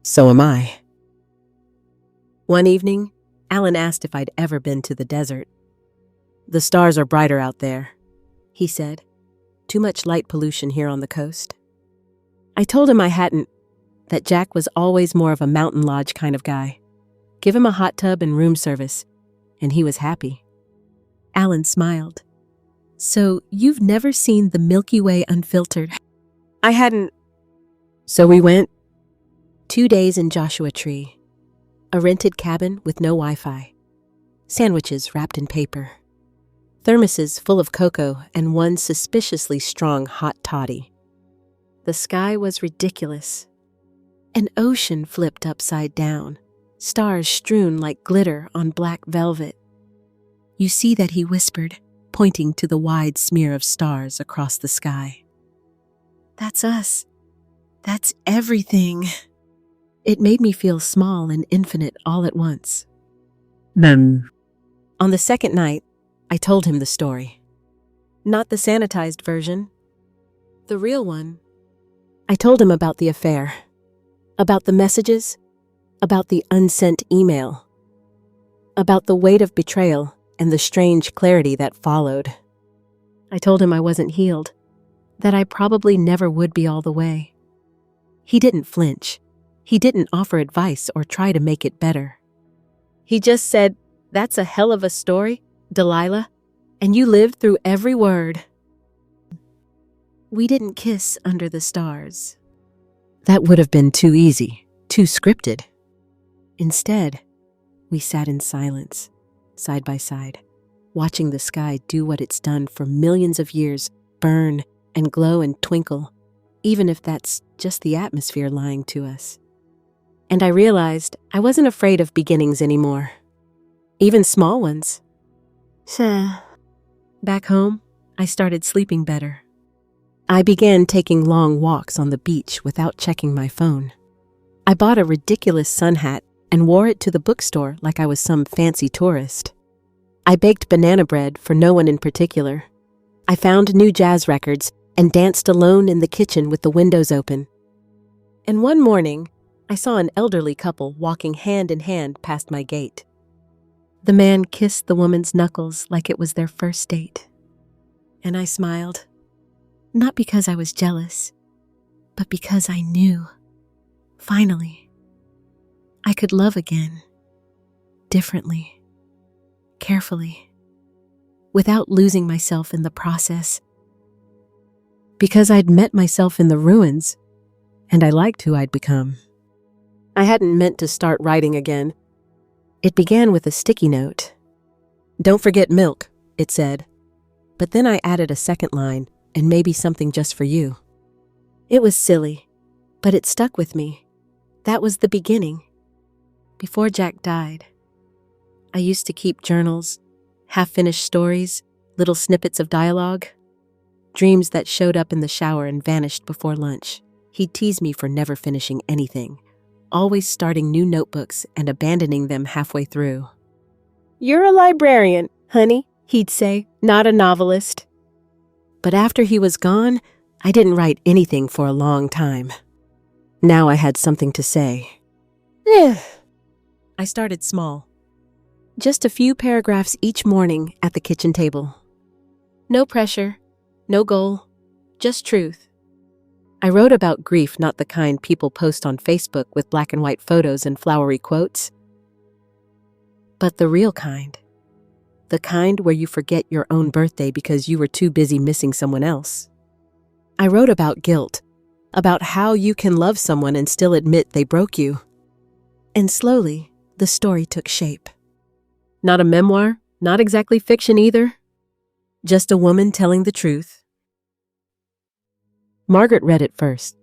Speaker 1: "So am I." One evening, Alan asked if I'd ever been to the desert. "The stars are brighter out there," he said. "Too much light pollution here on the coast." I told him I hadn't, that Jack was always more of a mountain lodge kind of guy. Give him a hot tub and room service, and he was happy. Alan smiled. "So you've never seen the Milky Way unfiltered?" I hadn't. So we went. 2 days in Joshua Tree. A rented cabin with no Wi-Fi. Sandwiches wrapped in paper. Thermoses full of cocoa and one suspiciously strong hot toddy. The sky was ridiculous. An ocean flipped upside down, stars strewn like glitter on black velvet. "You see that," he whispered, pointing to the wide smear of stars across the sky. "That's us. That's everything." It made me feel small and infinite all at once. Then, on the second night, I told him the story. Not the sanitized version. The real one. I told him about the affair, About the messages, about the unsent email, about the weight of betrayal and the strange clarity that followed. I told him I wasn't healed, that I probably never would be all the way. He didn't flinch. He didn't offer advice or try to make it better. He just said, "That's a hell of a story, Delilah, and you lived through every word." We didn't kiss under the stars. That would have been too easy, too scripted. Instead, we sat in silence, side by side, watching the sky do what it's done for millions of years, burn and glow and twinkle, even if that's just the atmosphere lying to us. And I realized I wasn't afraid of beginnings anymore, even small ones. Back home, I started sleeping better. I began taking long walks on the beach without checking my phone. I bought a ridiculous sun hat and wore it to the bookstore like I was some fancy tourist. I baked banana bread for no one in particular. I found new jazz records and danced alone in the kitchen with the windows open. And one morning, I saw an elderly couple walking hand in hand past my gate. The man kissed the woman's knuckles like it was their first date. And I smiled. Not because I was jealous, but because I knew, finally, I could love again, differently, carefully, without losing myself in the process. Because I'd met myself in the ruins, and I liked who I'd become. I hadn't meant to start writing again. It began with a sticky note. "Don't forget milk," it said. But then I added a second line, "and maybe something just for you." It was silly, but it stuck with me. That was the beginning. Before Jack died, I used to keep journals, half-finished stories, little snippets of dialogue, dreams that showed up in the shower and vanished before lunch. He'd tease me for never finishing anything, always starting new notebooks and abandoning them halfway through. "You're a librarian, honey," he'd say, "not a novelist." But after he was gone, I didn't write anything for a long time. Now I had something to say. I started small. Just a few paragraphs each morning at the kitchen table. No pressure, no goal, just truth. I wrote about grief, not the kind people post on Facebook with black and white photos and flowery quotes, but the real kind. The kind where you forget your own birthday because you were too busy missing someone else. I wrote about guilt, about how you can love someone and still admit they broke you. And slowly, the story took shape. Not a memoir, not exactly fiction either. Just a woman telling the truth. Margaret read it first.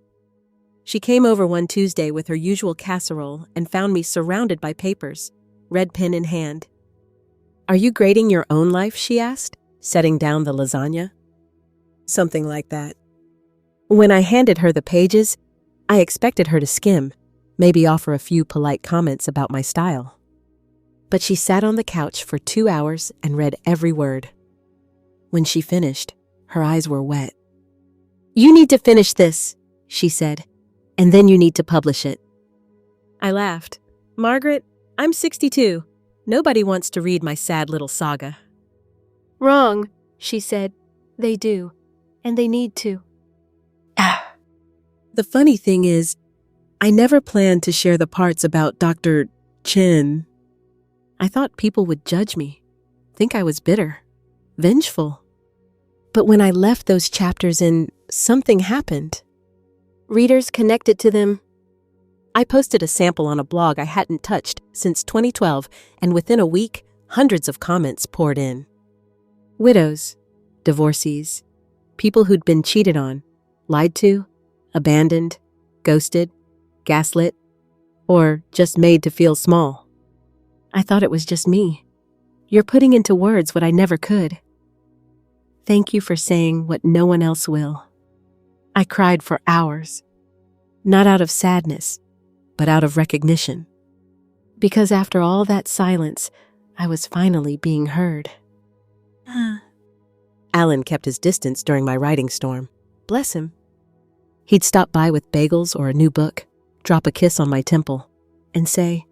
Speaker 1: She came over one Tuesday with her usual casserole and found me surrounded by papers, red pen in hand. "Are you grading your own life?" she asked, setting down the lasagna. Something like that. When I handed her the pages, I expected her to skim, maybe offer a few polite comments about my style. But she sat on the couch for 2 hours and read every word. When she finished, her eyes were wet. "You need to finish this," she said, "and then you need to publish it." I laughed. "Margaret, I'm 62. Nobody wants to read my sad little saga." "Wrong," she said. "They do, and they need to." The funny thing is, I never planned to share the parts about Dr. Chen. I thought people would judge me, think I was bitter, vengeful. But when I left those chapters in, something happened. Readers connected to them. I posted a sample on a blog I hadn't touched since 2012, and within a week, hundreds of comments poured in. Widows, divorcees, people who'd been cheated on, lied to, abandoned, ghosted, gaslit, or just made to feel small. I thought it was just me. You're putting into words what I never could. Thank you for saying what no one else will. I cried for hours, not out of sadness, but out of recognition. Because after all that silence, I was finally being heard. Alan kept his distance during my writing storm. Bless him. He'd stop by with bagels or a new book, drop a kiss on my temple, and say,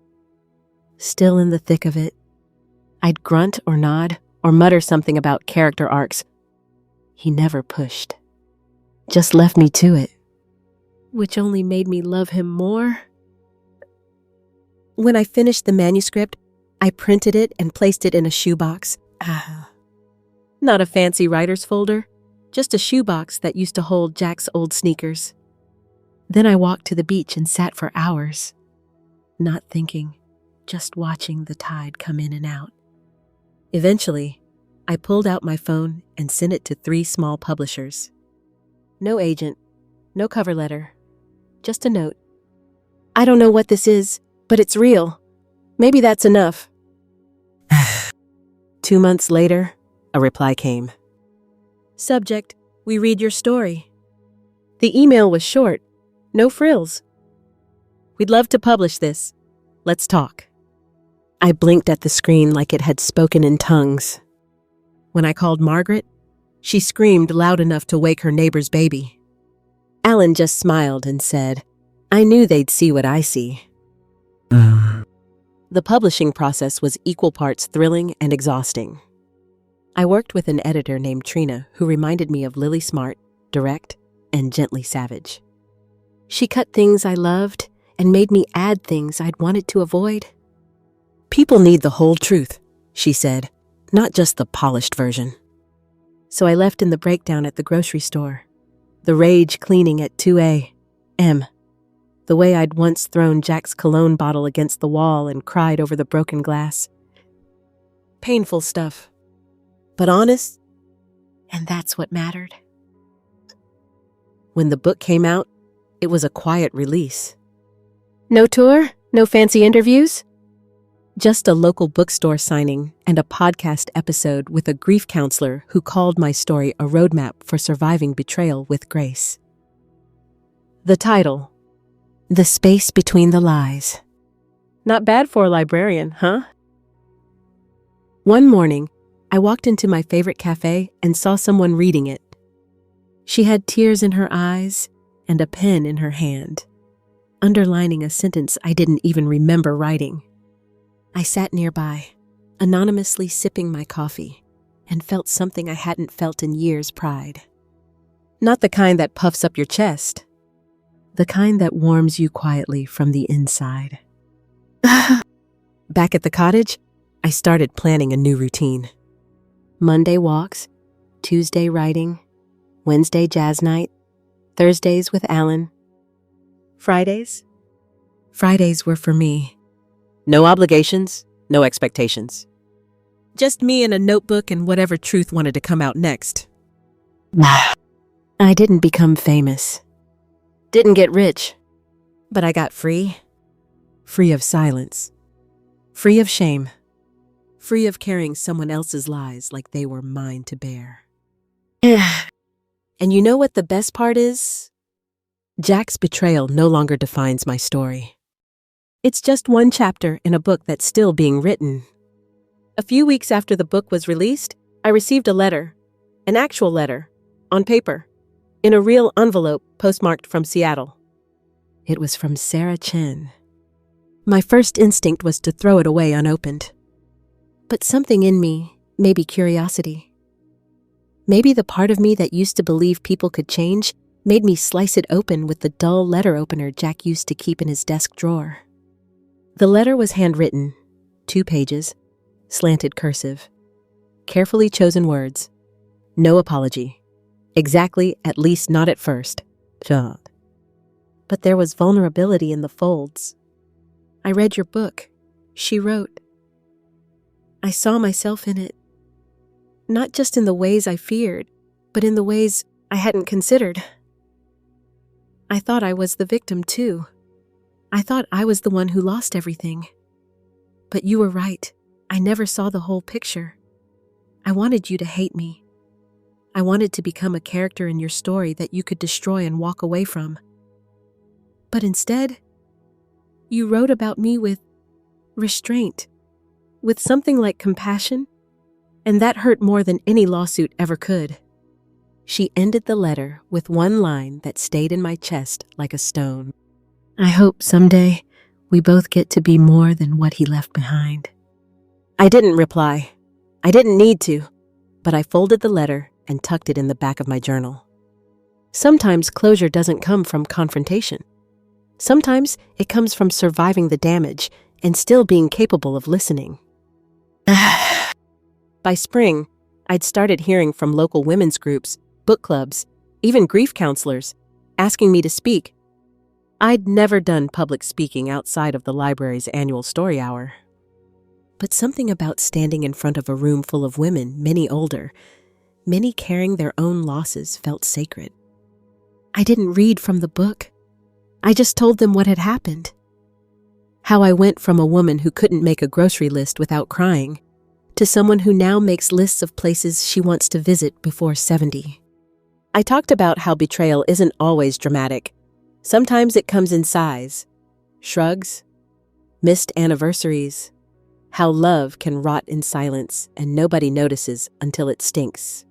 Speaker 1: "Still in the thick of it." I'd grunt or nod or mutter something about character arcs. He never pushed, just left me to it, which only made me love him more. When I finished the manuscript, I printed it and placed it in a shoebox. Not a fancy writer's folder, just a shoebox that used to hold Jack's old sneakers. Then I walked to the beach and sat for hours, not thinking, just watching the tide come in and out. Eventually, I pulled out my phone and sent it to 3 small publishers. No agent, no cover letter, just a note. "I don't know what this is, but it's real. Maybe that's enough." 2 months later, a reply came. "Subject, we read your story." The email was short, no frills. "We'd love to publish this. Let's talk." I blinked at the screen like it had spoken in tongues. When I called Margaret, she screamed loud enough to wake her neighbor's baby. Alan just smiled and said, "I knew they'd see what I see." The publishing process was equal parts thrilling and exhausting. I worked with an editor named Trina who reminded me of Lily Smart, direct and gently savage. She cut things I loved and made me add things I'd wanted to avoid. "People need the whole truth," she said, "not just the polished version." So I left in the breakdown at the grocery store, the rage cleaning at 2 a.m., the way I'd once thrown Jack's cologne bottle against the wall and cried over the broken glass. Painful stuff, but honest, and that's what mattered. When the book came out, it was a quiet release. No tour, no fancy interviews, just a local bookstore signing and a podcast episode with a grief counselor who called my story a roadmap for surviving betrayal with grace. The title, "The Space Between the Lies." Not bad for a librarian, huh? One morning, I walked into my favorite cafe and saw someone reading it. She had tears in her eyes and a pen in her hand, underlining a sentence I didn't even remember writing. I sat nearby, anonymously sipping my coffee, and felt something I hadn't felt in years: pride. Not the kind that puffs up your chest, the kind that warms you quietly from the inside. Back at the cottage, I started planning a new routine. Monday walks, Tuesday writing, Wednesday jazz night, Thursdays with Alan. Fridays? Fridays were for me. No obligations, no expectations. Just me and a notebook and whatever truth wanted to come out next. I didn't become famous. Didn't get rich. But I got free. Free of silence. Free of shame. Free of carrying someone else's lies like they were mine to bear. And you know what the best part is? Jack's betrayal no longer defines my story. It's just one chapter in a book that's still being written. A few weeks after the book was released, I received a letter, an actual letter, on paper, in a real envelope postmarked from Seattle. It was from Sarah Chen. My first instinct was to throw it away unopened. But something in me, maybe curiosity, maybe the part of me that used to believe people could change, made me slice it open with the dull letter opener Jack used to keep in his desk drawer. The letter was handwritten, 2 pages, slanted cursive, carefully chosen words, no apology, exactly, at least not at first, John. But there was vulnerability in the folds. "I read your book," she wrote. I saw myself in it, not just in the ways I feared, but in the ways I hadn't considered. I thought I was the victim too. I thought I was the one who lost everything. But you were right. I never saw the whole picture. I wanted you to hate me. I wanted to become a character in your story that you could destroy and walk away from. But instead, you wrote about me with restraint, with something like compassion, and that hurt more than any lawsuit ever could. She ended the letter with one line that stayed in my chest like a stone.
Speaker 2: I hope someday we both get to be more than what he left behind.
Speaker 1: I didn't reply. I didn't need to, but I folded the letter and tucked it in the back of my journal. Sometimes closure doesn't come from confrontation. Sometimes it comes from surviving the damage and still being capable of listening. By spring, I'd started hearing from local women's groups, book clubs, even grief counselors, asking me to speak. I'd never done public speaking outside of the library's annual story hour. But something about standing in front of a room full of women, many older, many carrying their own losses, felt sacred. I didn't read from the book. I just told them what had happened. How I went from a woman who couldn't make a grocery list without crying to someone who now makes lists of places she wants to visit before 70. I talked about how betrayal isn't always dramatic. Sometimes it comes in sighs, shrugs, missed anniversaries, how love can rot in silence and nobody notices until it stinks.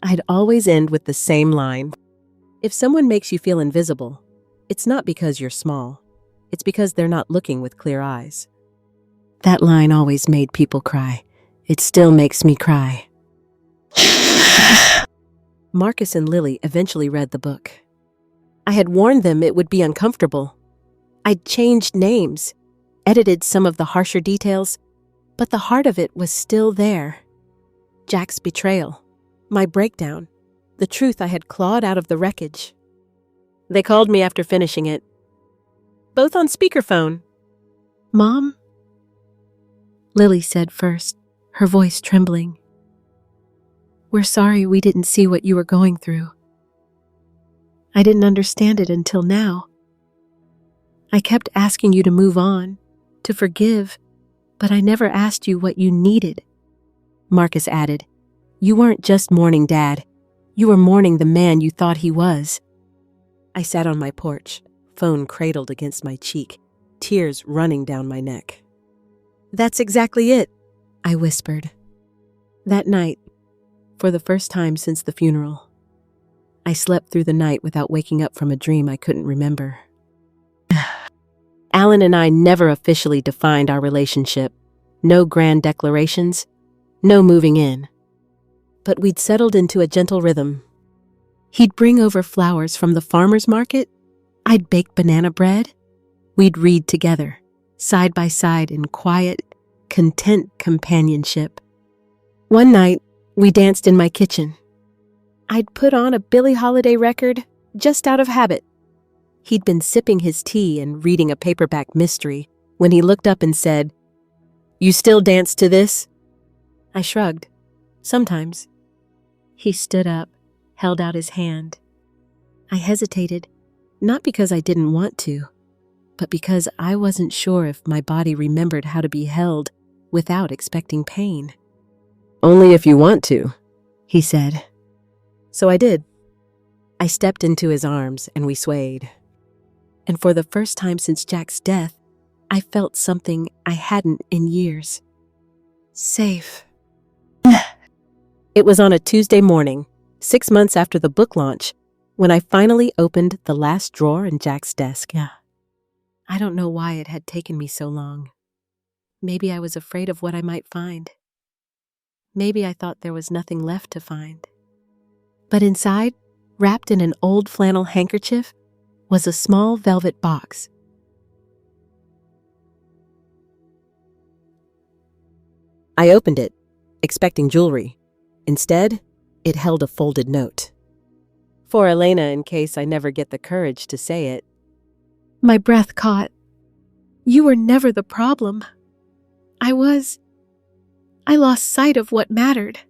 Speaker 1: I'd always end with the same line. If someone makes you feel invisible, it's not because you're small. It's because they're not looking with clear eyes.
Speaker 2: That line always made people cry. It still makes me cry.
Speaker 1: Marcus and Lily eventually read the book. I had warned them it would be uncomfortable. I'd changed names, edited some of the harsher details, but the heart of it was still there. Jack's betrayal, my breakdown, the truth I had clawed out of the wreckage. They called me after finishing it, both on speakerphone.
Speaker 2: "Mom?" Lily said first, her voice trembling. "We're sorry we didn't see what you were going through. I didn't understand it until now. I kept asking you to move on, to forgive, but I never asked you what you needed."
Speaker 1: Marcus added, "You weren't just mourning Dad. You were mourning the man you thought he was." I sat on my porch, phone cradled against my cheek, tears running down my neck. "That's exactly it," I whispered. That night, for the first time since the funeral, I slept through the night without waking up from a dream I couldn't remember. Alan and I never officially defined our relationship. No grand declarations, no moving in. But we'd settled into a gentle rhythm. He'd bring over flowers from the farmer's market. I'd bake banana bread. We'd read together, side by side in quiet, content companionship. One night, we danced in my kitchen. I'd put on a Billie Holiday record, just out of habit. He'd been sipping his tea and reading a paperback mystery when he looked up and said, "You still dance to this?" I shrugged. "Sometimes." He stood up, held out his hand. I hesitated, not because I didn't want to, but because I wasn't sure if my body remembered how to be held without expecting pain. "Only if you want to," he said. So I did. I stepped into his arms and we swayed. And for the first time since Jack's death, I felt something I hadn't in years. Safe. It was on a Tuesday morning, 6 months after the book launch, when I finally opened the last drawer in Jack's desk. I don't know why it had taken me so long. Maybe I was afraid of what I might find. Maybe I thought there was nothing left to find. But inside, wrapped in an old flannel handkerchief, was a small velvet box. I opened it, expecting jewelry. Instead, it held a folded note. For Elena, in case I never get the courage to say it. My breath caught. "You were never the problem. I lost sight of what mattered.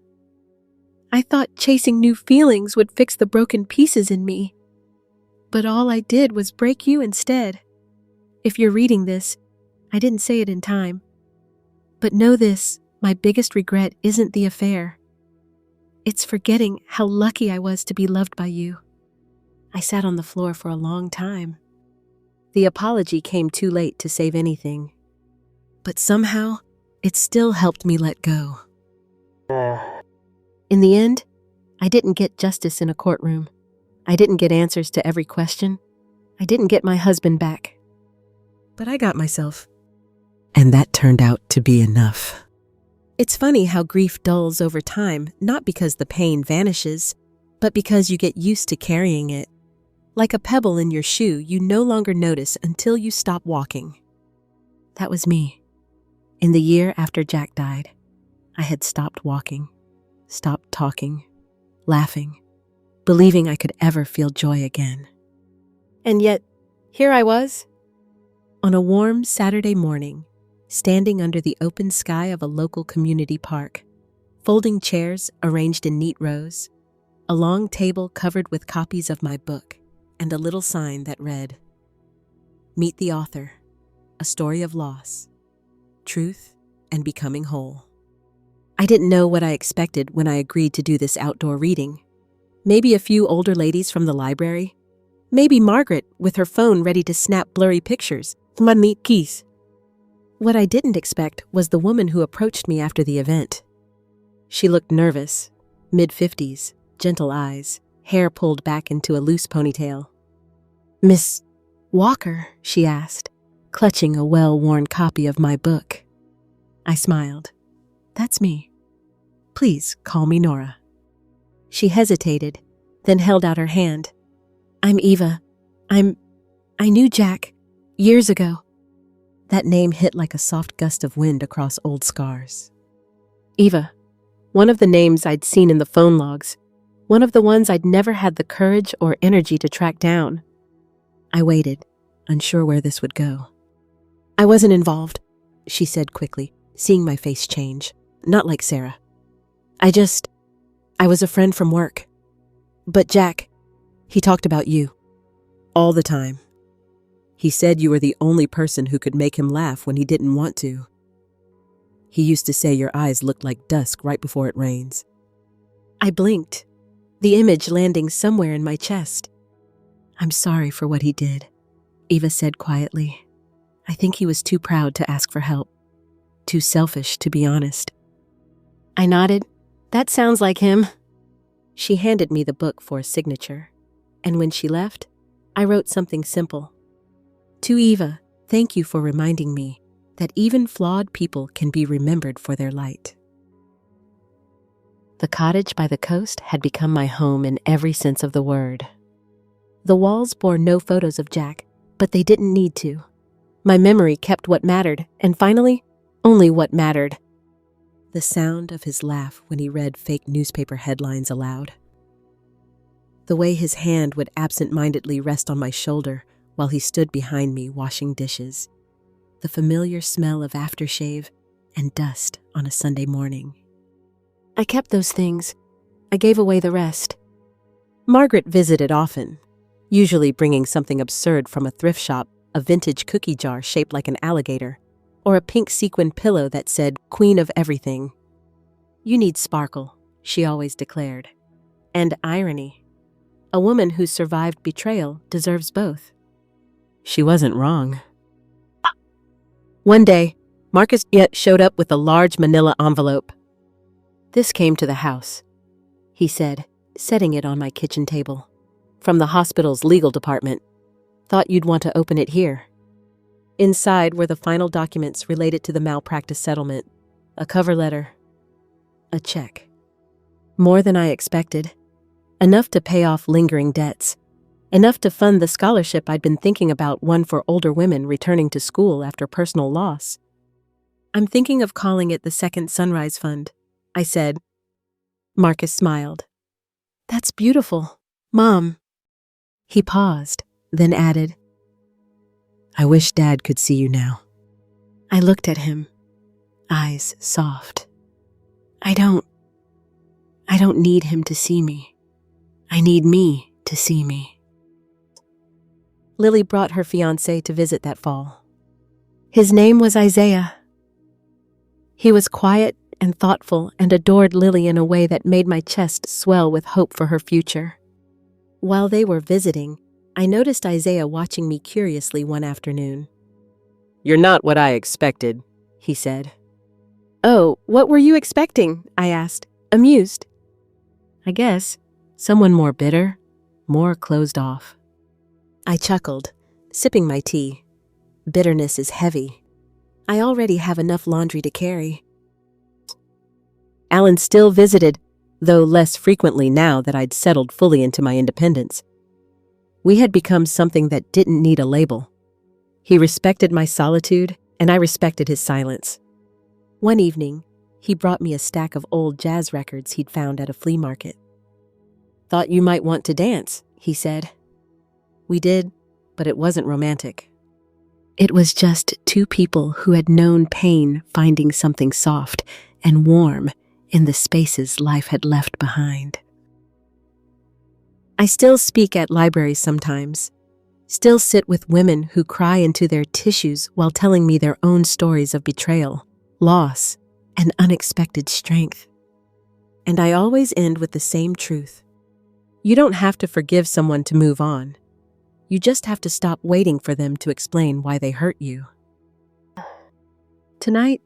Speaker 1: I thought chasing new feelings would fix the broken pieces in me. But all I did was break you instead. If you're reading this, I didn't say it in time. But know this, my biggest regret isn't the affair. It's forgetting how lucky I was to be loved by you." I sat on the floor for a long time. The apology came too late to save anything. But somehow, it still helped me let go. In the end, I didn't get justice in a courtroom. I didn't get answers to every question.
Speaker 2: I didn't get my husband back.
Speaker 1: But I got myself. And that turned out to be enough. It's funny how grief dulls over time, not because the pain vanishes, but because you get used to carrying it. Like a pebble in your shoe you no longer notice until you stop walking.
Speaker 2: That was me. In the year after Jack died, I had stopped walking, stopped talking, laughing, believing I could ever feel joy again.
Speaker 1: And yet, here I was, on a warm Saturday morning, standing under the open sky of a local community park, folding chairs arranged in neat rows, a long table covered with copies of my book, and a little sign that read, "Meet the author, a story of loss, truth, and becoming whole." I didn't know what I expected when I agreed to do this outdoor reading. Maybe a few older ladies from the library. Maybe Margaret with her phone ready to snap blurry pictures. Keys. What I didn't expect was the woman who approached me after the event. She looked nervous, mid-50s, gentle eyes, hair pulled back into a loose ponytail. "Miss
Speaker 2: Walker?" she asked, clutching a well-worn copy of my book. I smiled. "That's me. Please call me Nora." She hesitated, then held out her hand. "I'm Eva. I knew Jack years ago." That name hit like a soft gust of wind across old scars. Eva, one of the names I'd seen in the phone logs, one of the ones I'd never had the courage or energy to track down. I waited, unsure where this would go. "I wasn't involved," she said quickly, seeing my face change. "Not like Sarah. I was a friend from work. But Jack, he talked about you. All the time. He said you were the only person who could make him laugh when he didn't want to. He used to say your eyes looked like dusk right before it rains." I blinked, the image landing somewhere in my chest. "I'm sorry for what he did," Eva said quietly. "I think he was too proud to ask for help. Too selfish, to be honest." I nodded. "That sounds like him." She handed me the book for a signature, and when she left, I wrote something simple. "To Eva, thank you for reminding me that even flawed people can be remembered for their light." The cottage by the coast had become my home in every sense of the word. The walls bore no photos of Jack, but they didn't need to. My memory kept what mattered, and finally, only what mattered. The sound of his laugh when he read fake newspaper headlines aloud. The way his hand would absent-mindedly rest on my shoulder while he stood behind me washing dishes. The familiar smell of aftershave and dust on a Sunday morning. I kept those things. I gave away the rest. Margaret visited often, usually bringing something absurd from a thrift shop, a vintage cookie jar shaped like an alligator, or a pink sequin pillow that said, "Queen of Everything." "You need sparkle," she always declared. And irony. A woman who survived betrayal deserves both. She wasn't wrong. One day, Marcus yet showed up with a large manila envelope. "This came to the house," he said, setting it on my kitchen table. "From the hospital's legal department. Thought you'd want to open it here." Inside were the final documents related to the malpractice settlement, a cover letter, a check. More than I expected. Enough to pay off lingering debts. Enough to fund the scholarship I'd been thinking about, one for older women returning to school after personal loss. "I'm thinking of calling it the Second Sunrise Fund," I said. Marcus smiled. "That's beautiful, Mom." He paused, then added, "I wish Dad could see you now." I looked at him, eyes soft. I don't need him to see me. I need me to see me. Lily brought her fiancé to visit that fall. His name was Isaiah. He was quiet and thoughtful and adored Lily in a way that made my chest swell with hope for her future. While they were visiting, I noticed Isaiah watching me curiously one afternoon. "You're not what I expected," he said. "Oh, what were you expecting?" I asked, amused. "I guess someone more bitter, more closed off."
Speaker 1: I chuckled, sipping my tea. Bitterness is heavy. I already have enough laundry to carry. Alan still visited, though less frequently now that I'd settled fully into my independence. We had become something that didn't need a label. He respected my solitude, and I respected his silence. One evening, he brought me a stack of old jazz records he'd found at a flea market. "Thought you might want to dance," he said. We did, but it wasn't romantic. It was just two people who had known pain finding something soft and warm in the spaces life had left behind. I still speak at libraries sometimes, still sit with women who cry into their tissues while telling me their own stories of betrayal, loss, and unexpected strength. And I always end with the same truth. You don't have to forgive someone to move on. You just have to stop waiting for them to explain why they hurt you. Tonight,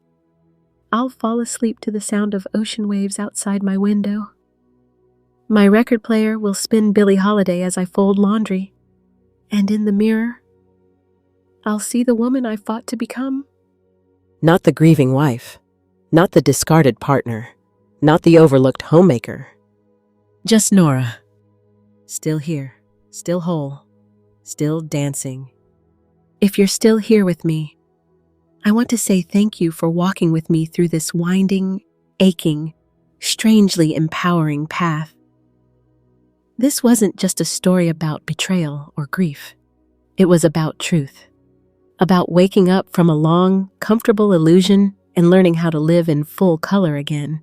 Speaker 1: I'll fall asleep to the sound of ocean waves outside my window. My record player will spin Billie Holiday as I fold laundry. And in the mirror, I'll see the woman I fought to become. Not the grieving wife, not the discarded partner, not the overlooked homemaker. Just Nora. Still here, still whole, still dancing. If you're still here with me, I want to say thank you for walking with me through this winding, aching, strangely empowering path. This wasn't just a story about betrayal or grief. It was about truth. About waking up from a long, comfortable illusion and learning how to live in full color again,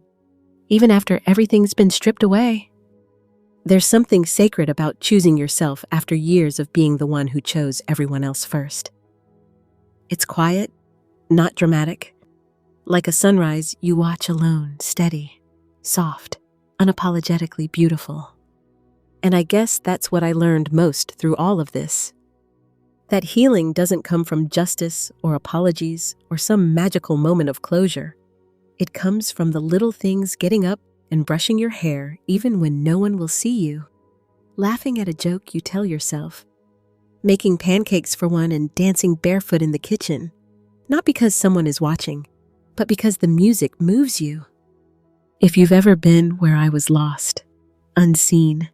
Speaker 1: even after everything's been stripped away. There's something sacred about choosing yourself after years of being the one who chose everyone else first. It's quiet, not dramatic. Like a sunrise you watch alone, steady, soft, unapologetically beautiful. And I guess that's what I learned most through all of this. That healing doesn't come from justice or apologies or some magical moment of closure. It comes from the little things, getting up and brushing your hair even when no one will see you, laughing at a joke you tell yourself, making pancakes for one and dancing barefoot in the kitchen, not because someone is watching, but because the music moves you. If you've ever been where I was lost, unseen,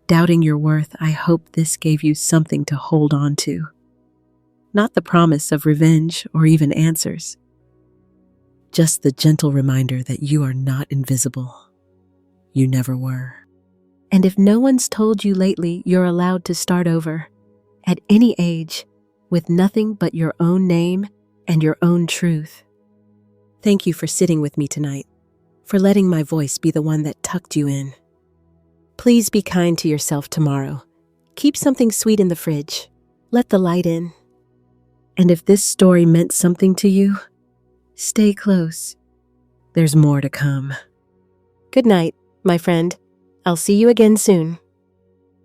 Speaker 1: doubting your worth, I hope this gave you something to hold on to. Not the promise of revenge or even answers. Just the gentle reminder that you are not invisible. You never were. And if no one's told you lately, you're allowed to start over, at any age, with nothing but your own name and your own truth. Thank you for sitting with me tonight, for letting my voice be the one that tucked you in. Please be kind to yourself tomorrow. Keep something sweet in the fridge. Let the light in. And if this story meant something to you, stay close. There's more to come. Good night, my friend. I'll see you again soon.